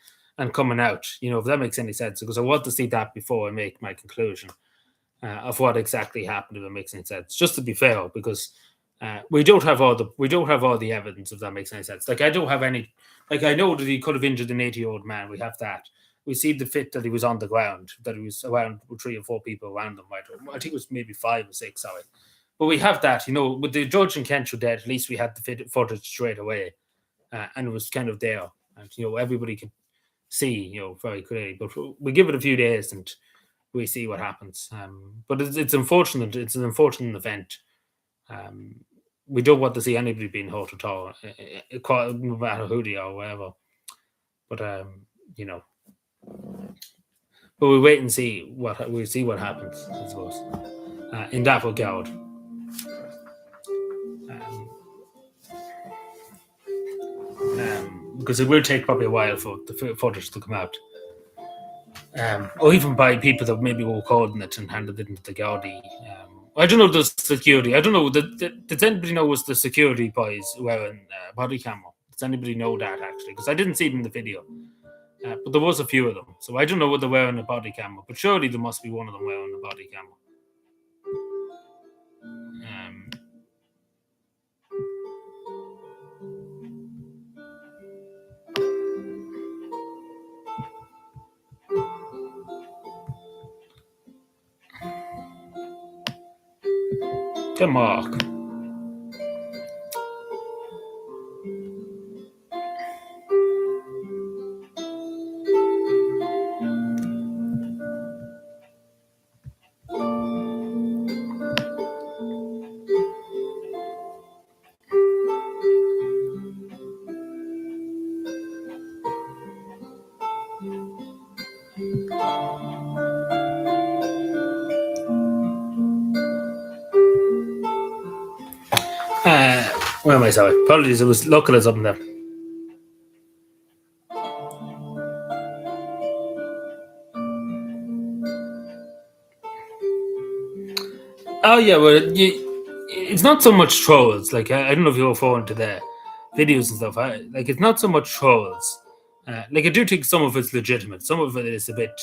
and coming out. If that makes any sense, because I want to see that before I make my conclusion of what exactly happened. If it makes any sense, just to be fair, because we don't have all the evidence. If that makes any sense, like I don't have any. Like I know that he could have injured an 80-year-old man. We have that. We see the fit that he was on the ground, that he was around with 3 or 4 people around him. Right? I think it was maybe 5 or 6. Sorry, but we have that. With the George and Kent dead, at least we had the footage straight away, and it was kind of there, and everybody could see, very clearly. But we give it a few days and we see what happens. But it's unfortunate. It's an unfortunate event. Um, we don't want to see anybody being hurt at all, no matter who they are, or whatever. But you know, but we wait and see what happens. I suppose in that regard. Because it will take probably a while for the footage to come out. Or even by people that maybe were recording it and handed it into the Gaudi. I don't know the security. I don't know. Does anybody know was the security boys wearing body camera? Does anybody know that actually? Because I didn't see them in the video. But there was a few of them. So I don't know what they're wearing a body camera. But surely there must be one of them wearing a body camera. Mark. Where am I? Sorry. Apologies, I was looking at something there. Oh yeah, well, it's not so much trolls. Like I don't know if you're referring to the videos and stuff. It's not so much trolls. Like I do think some of it's legitimate. Some of it is a bit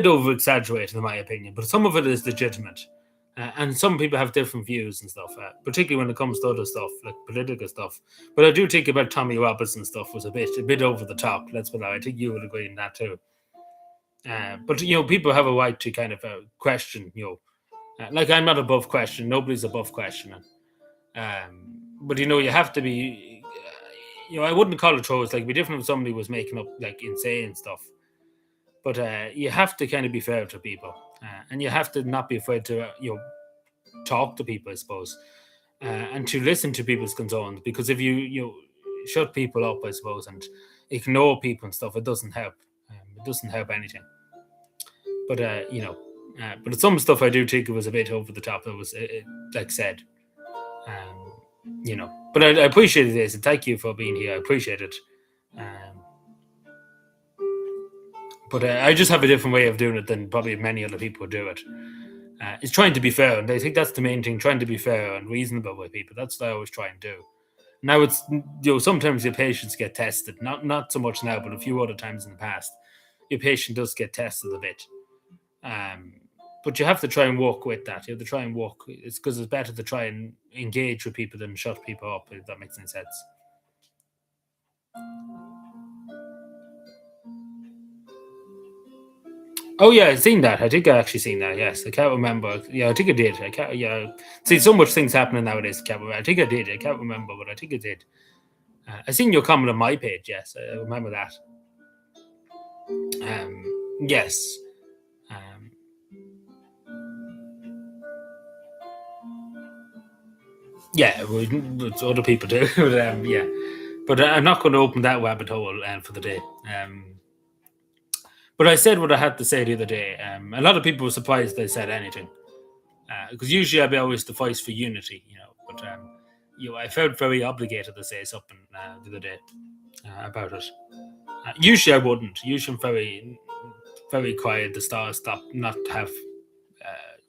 over exaggerated in my opinion, but some of it is legitimate. And some people have different views and stuff, particularly when it comes to other stuff like political stuff. But I do think about Tommy Robinson stuff was a bit over the top. Let's put that. I think you would agree in that too. But people have a right to kind of question. Like I'm not above question. Nobody's above questioning. But you have to be. I wouldn't call it trolls. Like it'd be different if somebody was making up like insane stuff. But you have to kind of be fair to people, and you have to not be afraid to talk to people, I suppose, and to listen to people's concerns. Because if you shut people up, I suppose, and ignore people and stuff, it doesn't help. It doesn't help anything. But but some stuff I do think it was a bit over the top. It was like said, But I appreciate this, and thank you for being here. I appreciate it. But I just have a different way of doing it than probably many other people do it. It's trying to be fair, and I think that's the main thing: trying to be fair and reasonable with people. That's what I always try and do. Now it's sometimes your patience get tested. Not so much now, but a few other times in the past, your patience does get tested a bit. But you have to try and work with that. You have to try and work. It's because it's better to try and engage with people than shut people up. If that makes any sense. Oh yeah, I've seen that. I think I actually seen that. Yes, I can't remember. Yeah, I think I did. I can't. Yeah, see, so much things happening nowadays. I can't remember. I think I did. I can't remember, but I think I did. I seen your comment on my page. Yes, I remember that. Yes. Yeah, well, other people do. But, but I'm not going to open that rabbit hole for the day. But I said what I had to say the other day. A lot of people were surprised I said anything, because usually I'd be always the voice for unity, But I felt very obligated to say something the other day about it. Usually I wouldn't. Usually I'm very, very quiet. The stars stop, not have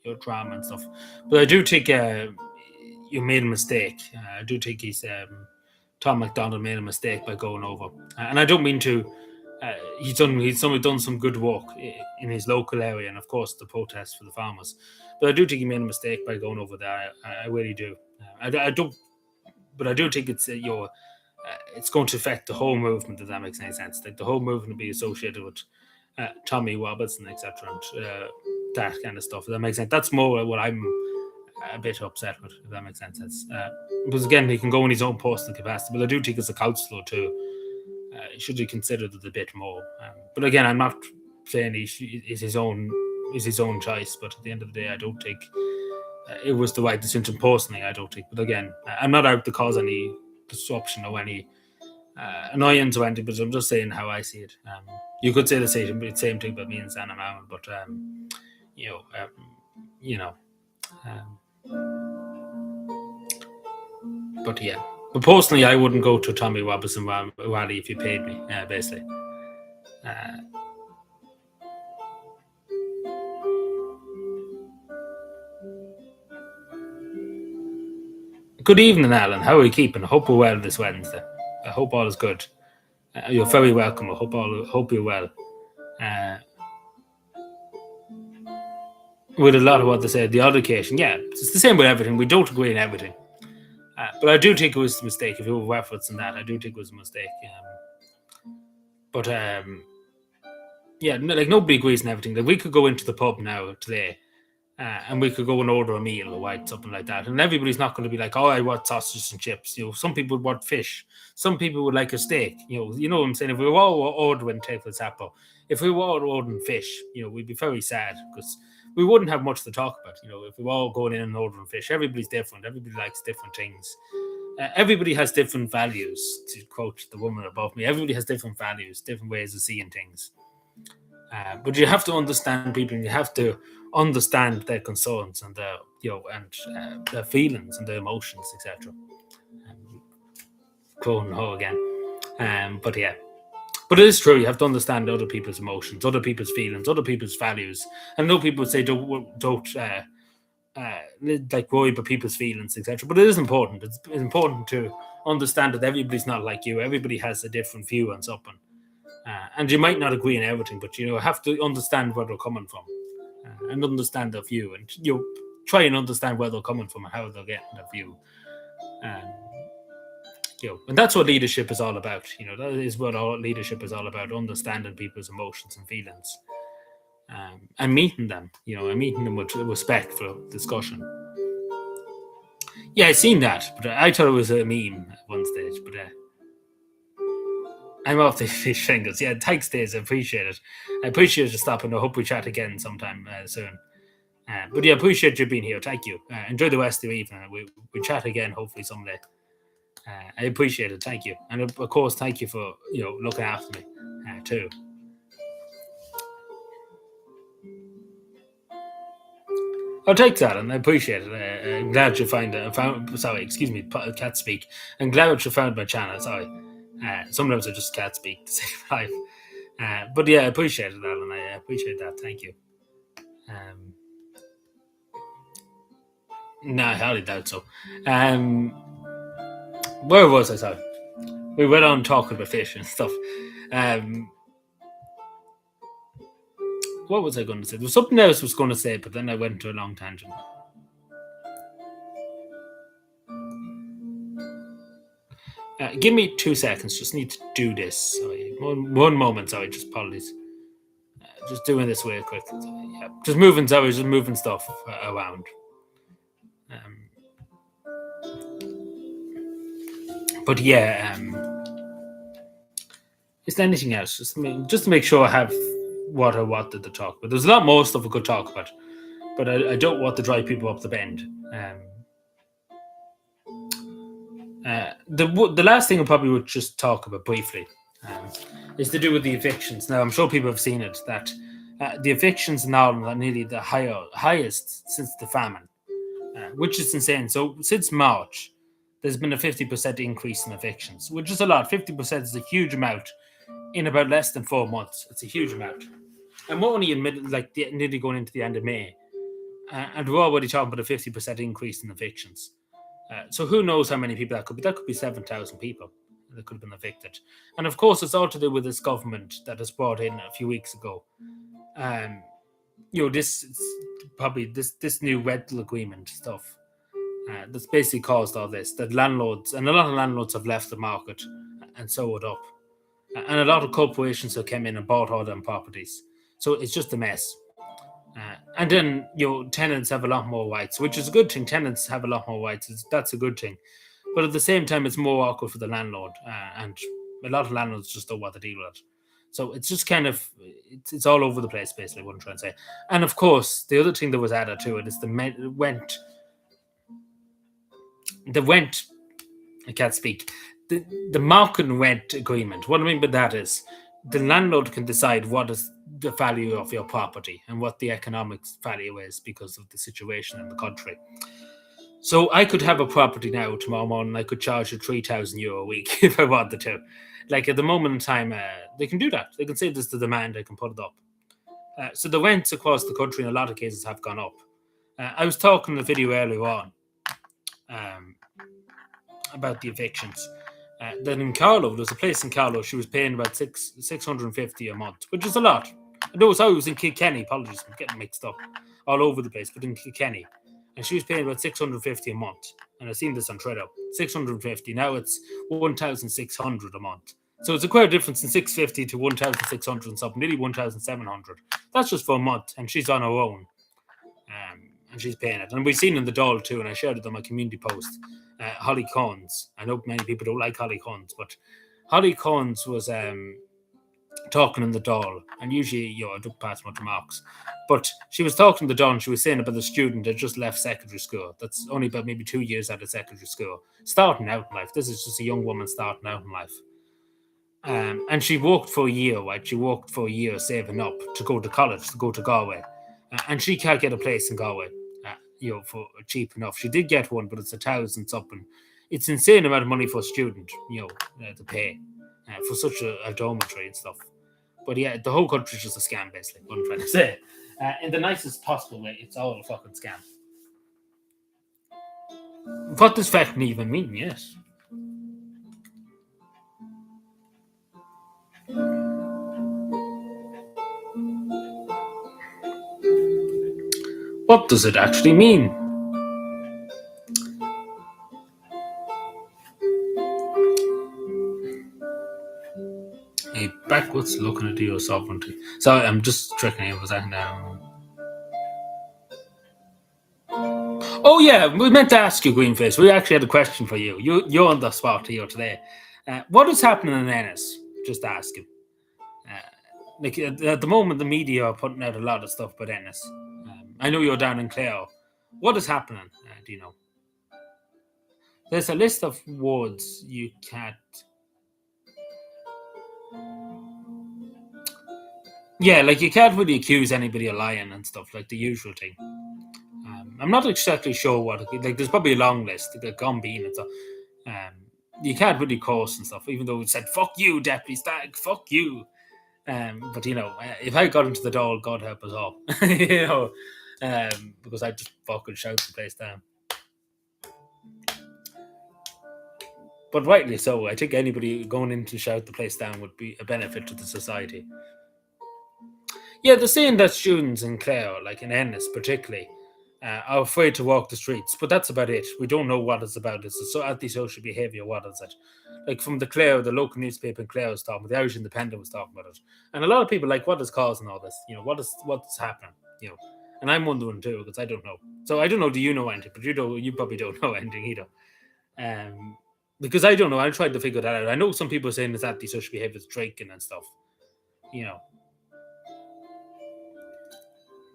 your drama and stuff. But I do think you made a mistake. I do think Tom McDonald made a mistake by going over, and I don't mean to. He's done some good work in his local area, and of course the protests for the farmers. But I do think he made a mistake by going over there. I really do. I don't, but I do think it's going to affect the whole movement. If that makes any sense, like the whole movement will be associated with Tommy Robertson, etc., and that kind of stuff. If that makes sense. That's more what I'm a bit upset with. If that makes sense. Because again, he can go in his own personal capacity, but I do think as a councillor too. Should he considered it a bit more? But again, I'm not saying it's his own choice. But at the end of the day, I don't think it was the right decision personally. I don't think. But again, I'm not out to cause any disruption or any annoyance or anything. But I'm just saying how I see it. You could say the same thing about me and Santa Mount, but but yeah. But personally, I wouldn't go to Tommy Robertson rally if you paid me, basically. Good evening, Alan. How are you keeping? I hope we're well this Wednesday. I hope all is good. You're very welcome. I hope you're well. With a lot of what they said, the odd occasion, yeah, it's the same with everything. We don't agree on everything. But I do think it was a mistake. If you were referencing that, I do think it was a mistake. But yeah, like nobody agrees on everything. Like we could go into the pub now today, and we could go and order a meal or something like that, and everybody's not going to be like, "Oh, I want sausages and chips." Some people would want fish. Some people would like a steak. You know what I'm saying? If we were all ordering, take for example, if we were all ordering fish, we'd be very sad because we wouldn't have much to talk about. If we were all going in and ordering fish, everybody's different. Everybody likes different things. Everybody has different values, to quote the woman above me. Everybody has different values, different ways of seeing things. But you have to understand people, and you have to understand their concerns and their, their feelings and their emotions, etc. Quoting her again. But yeah. But it is true. You have to understand other people's emotions, other people's feelings, other people's values. And I know people say don't like worry about people's feelings, etc. But it is important. It's important to understand that everybody's not like you. Everybody has a different view on something, and you might not agree on everything, but have to understand where they're coming from, and understand their view, and try and understand where they're coming from and how they're getting their view. And that's what leadership is all about. That is what all leadership is all about: understanding people's emotions and feelings. And meeting them, and meeting them with respect for discussion. Yeah, I seen that, but I thought it was a meme at one stage. But I'm off the fish fingers. Yeah, thanks, Days. I appreciate it. I appreciate you stopping. I hope we chat again sometime soon. But yeah, I appreciate you being here. Thank you. Enjoy the rest of your evening. We chat again hopefully someday. I appreciate it. Thank you, and of course, thank you for looking after me too. I'll take that, and I appreciate it. I'm glad you excuse me, cat speak. I'm glad you found my channel. Sorry. Sometimes I just cat speak to save life. But yeah, I appreciate it, Alan. I appreciate that. Thank you. No, I hardly doubt so. Where was I? Sorry. We went on talking about fish and stuff. What was I going to say? There was something else I was going to say, but then I went to a long tangent. Give me 2 seconds. Just need to do this. Sorry. One moment. Sorry. Just apologies. Just doing this real quick. Yeah. Just moving stuff around. But yeah. Is there anything else? Just to make sure I have what I wanted to talk about. There's a lot more stuff we could talk about, but I don't want to drive people up the bend. The last thing I probably would just talk about briefly is to do with the evictions. Now, I'm sure people have seen it, that the evictions in Ireland are nearly the highest since the famine, which is insane. So, since March, there's been a 50% increase in evictions, which is a lot. 50% is a huge amount in about less than 4 months. It's a huge amount. And we're only nearly going into the end of May, and we're already talking about a 50% increase in evictions. So who knows how many people that could be? That could be 7,000 people that could have been evicted. And of course, it's all to do with this government that was brought in a few weeks ago. Um, this probably this new rental agreement stuff that's basically caused all this. That landlords and a lot of landlords have left the market and sold up, and a lot of corporations have come in and bought all them properties. So it's just a mess. And then tenants have a lot more rights, which is a good thing. Tenants have a lot more rights. That's a good thing. But at the same time, it's more awkward for the landlord, and a lot of landlords just don't want to deal with it. So it's just kind of it's all over the place, basically. What I'm trying to say. And of course, the other thing that was added to it is the rent. The rent. I can't speak. The market rent agreement. What I mean by that is the landlord can decide what is the value of your property and what the economic value is because of the situation in the country. So I could have a property now tomorrow morning. I could charge you €3,000 a week if I wanted to. Like at the moment in time, they can do that. They can say this is the demand. They can put it up. So the rents across the country in a lot of cases have gone up. I was talking in a video earlier on about the evictions. Then in Carlow, there's a place in Carlow. She was paying about $650 a month, which is a lot. No, sorry, it was in Kilkenny. Apologies, I'm getting mixed up all over the place, but in Kilkenny, and she was paying about $650 a month. And I've seen this on Twitter. $650. Now it's $1,600 a month. So it's a quite a difference in $650 to $1,600 and something, nearly $1,700. That's just for a month, and she's on her own, and she's paying it. And we've seen in the Dáil too, and I shared it on my community post. Holly Collins. I know many people don't like Holly Collins, but Holly Collins was talking in the Dáil, and usually, I don't pass much remarks, but she was talking in the Dáil, and she was saying about the student that just left secondary school. That's only about maybe 2 years out of secondary school, starting out in life. This is just a young woman starting out in life. And she worked for a year, right? She worked for a year saving up to go to college, to go to Galway. And she can't get a place in Galway. For cheap enough. She did get one, but it's 1,000 something. It's insane amount of money for a student, to pay for such a dormitory and stuff. But yeah, the whole country's just a scam, basically. What I'm trying to say, in the nicest possible way, it's all a fucking scam. What does fucking even mean? Yes. What does it actually mean? A backwards looking at your sovereignty. Sorry, I'm just checking in for a second now. Oh yeah, we meant to ask you, Greenface. We actually had a question for you. You're on the spot here today. What is happening in Ennis? Just ask him. At the moment, the media are putting out a lot of stuff about Ennis. I know you're down in Clare. What is happening? Do you know? There's a list of words you can't. Yeah, like you can't really accuse anybody of lying and stuff, like the usual thing. I'm not exactly sure what. Like, there's probably a long list, like Gumbean and stuff. You can't really curse and stuff, even though it said "fuck you, Deputy Stag, fuck you." But if I got into the Dáil, God help us all. Because I just fucking shout the place down. But rightly so. I think anybody going in to shout the place down would be a benefit to the society. Yeah, they're saying that students in Clare, like in Ennis particularly, are afraid to walk the streets. But that's about it. We don't know what it's about. It's antisocial behaviour. What is it? Like from the Clare, the local newspaper in Clare was talking about, the Irish Independent was talking about it. And a lot of people like, what is causing all this? What's happening? And I'm wondering too, because I don't know. So I don't know, do you know anything? But you probably don't know anything either. Because I don't know. I tried to figure that out. I know some people are saying it's antisocial behaviour, it's drinking and stuff.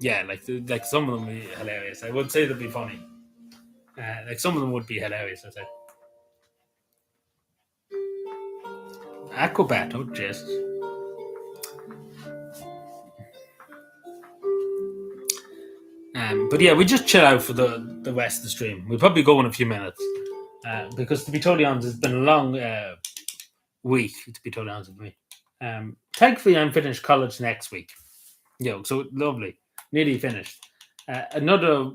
Yeah, like some of them would be hilarious. I would say they'd be funny. Like some of them would be hilarious, I say. Acrobat, oh jeez. But yeah, we just chill out for the rest of the stream. We'll probably go in a few minutes because, to be totally honest, it's been a long week. To be totally honest with me, thankfully I'm finished college next week. So lovely, nearly finished. Another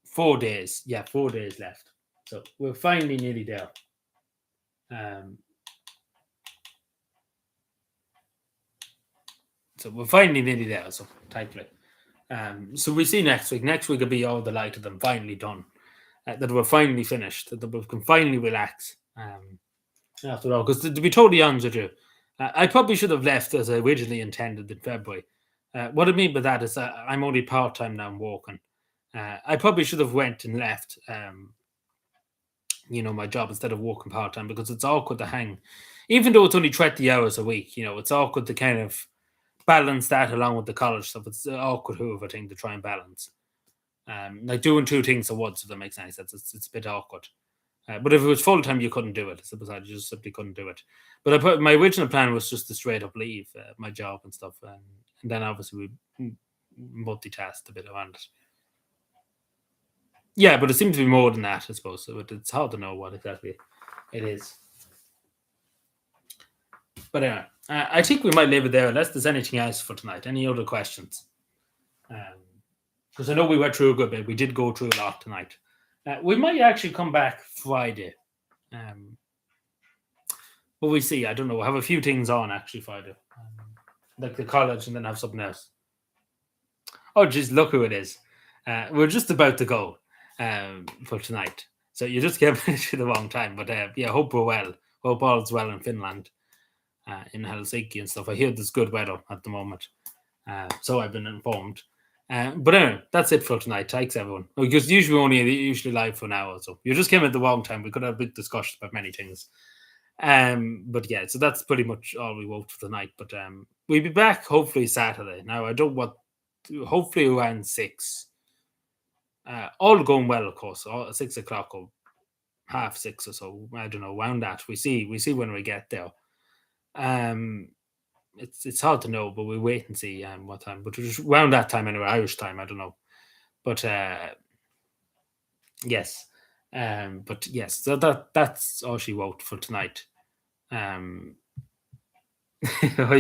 4 days. Yeah, 4 days left. So we're finally nearly there. So we're finally nearly there. So thankfully. So we see next week. Next week will be all the light of them finally done. That we're finally finished. That we can finally relax. After all, because to be totally honest with you, I probably should have left as I originally intended in February. What I mean by that is I'm only part time now. I'm working. I probably should have went and left. My job instead of working part time because it's awkward to hang, even though it's only 20 hours a week. It's awkward to kind of balance that along with the college stuff. It's an awkward hoover thing to try and balance. Like doing two things at once, if that makes any sense. It's a bit awkward. But if it was full time, you couldn't do it. So besides, you just simply couldn't do it. But my original plan was just to straight up leave my job and stuff, and then obviously we multitasked a bit around it. Yeah, but it seems to be more than that, I suppose. So it's hard to know what exactly it is. But anyway, I think we might leave it there unless there's anything else for tonight. Any other questions? Because I know we went through a good bit. We did go through a lot tonight. We might actually come back Friday. But we'll see. I don't know. We'll have a few things on actually Friday. Like the college and then have something else. Oh, geez, look who it is. We're just about to go for tonight. So you just came at the wrong time. But yeah, hope we're well. Hope all's well in Finland, in Helsinki and stuff. I hear there's good weather at the moment. So I've been informed. But anyway, that's it for tonight. Thanks, everyone. Because usually live for an hour. So you just came at the wrong time. We could have a big discussion about many things. But yeah, so that's pretty much all we wrote for tonight. But we'll be back hopefully Saturday. Now I don't want hopefully around 6. All going well, of course. 6 o'clock or 6:30 or so. I don't know, around that. We see when we get there. It's hard to know, but we wait and see what time. But just around that time anyway, Irish time, I don't know. But yes. But yes, so that's all she wrote for tonight. High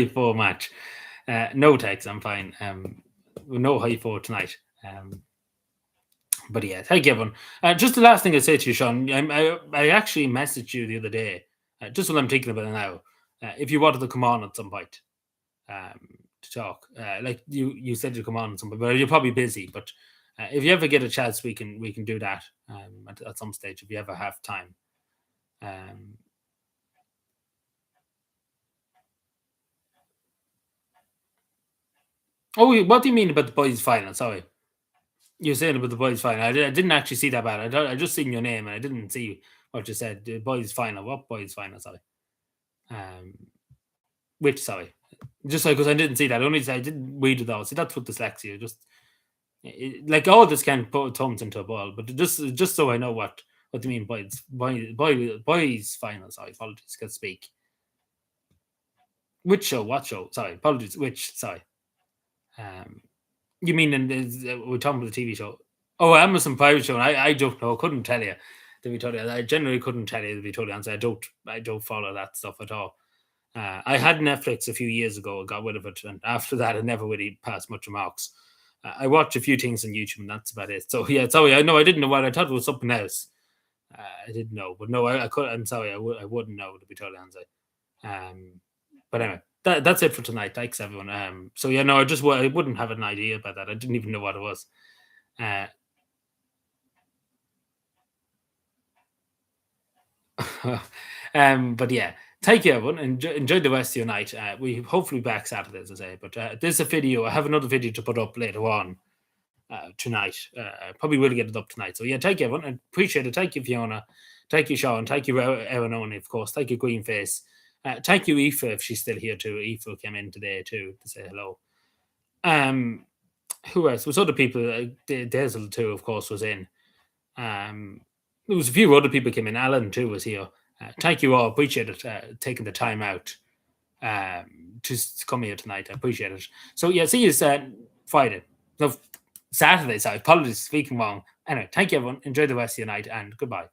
4 match. No text, I'm fine. No high 4 tonight. But yeah, thank you, everyone. Just the last thing I say to you, Sean, I actually messaged you the other day, just what I'm thinking about it now. If you wanted to come on at some point to talk, like you said you'd come on at some point, but you're probably busy. But if you ever get a chance, we can do that at some stage if you ever have time. Oh, what do you mean about the boys' final? Sorry, you're saying about the boys' final. I didn't actually see that bad. I just seen your name and I didn't see what you said. The boys' final. What boys' final? Sorry. Which sorry, just because I didn't see that. Only I didn't read it all. See, that's what dyslexia. Just like all this can put thumbs into a ball, but just so I know what do you mean boys' final? Sorry, apologies. Can't speak. Which show? What show? Sorry, apologies. Which? Sorry. You mean we're talking about the TV show? Oh, Amazon Private Show. I don't know. Couldn't tell you. To be totally, I generally couldn't tell you. To be totally honest, I don't follow that stuff at all. I had Netflix a few years ago. I got rid of it, and after that, I never really passed much remarks. I watched a few things on YouTube, and that's about it. So yeah, sorry. I know I didn't know what I thought it was something else. I didn't know, but no, I could. I'm sorry. I wouldn't know, to be totally honest. But anyway, that's it for tonight. Thanks, everyone. So yeah, no, I wouldn't have an idea about that. I didn't even know what it was. But yeah, thank you, everyone. Enjoy the rest of your night. We hopefully back Saturday, as I say. But there's a video. I have another video to put up later on tonight. Probably will get it up tonight. So yeah, thank you, everyone. I appreciate it. Thank you, Fiona. Thank you, Sean. Thank you, Erin Only, of course. Thank you, Greenface. Thank you, Aoife, if she's still here too. Aoife came in today too to say hello. Who else? There was other people. Dazzle too, of course, was in. There was a few other people came in. Alan too was here. Thank you all. Appreciate it. Taking the time out to come here tonight. I appreciate it. So yeah, see you Friday. No, Saturday. Sorry, apologies, speaking wrong. Anyway, thank you everyone. Enjoy the rest of your night and goodbye.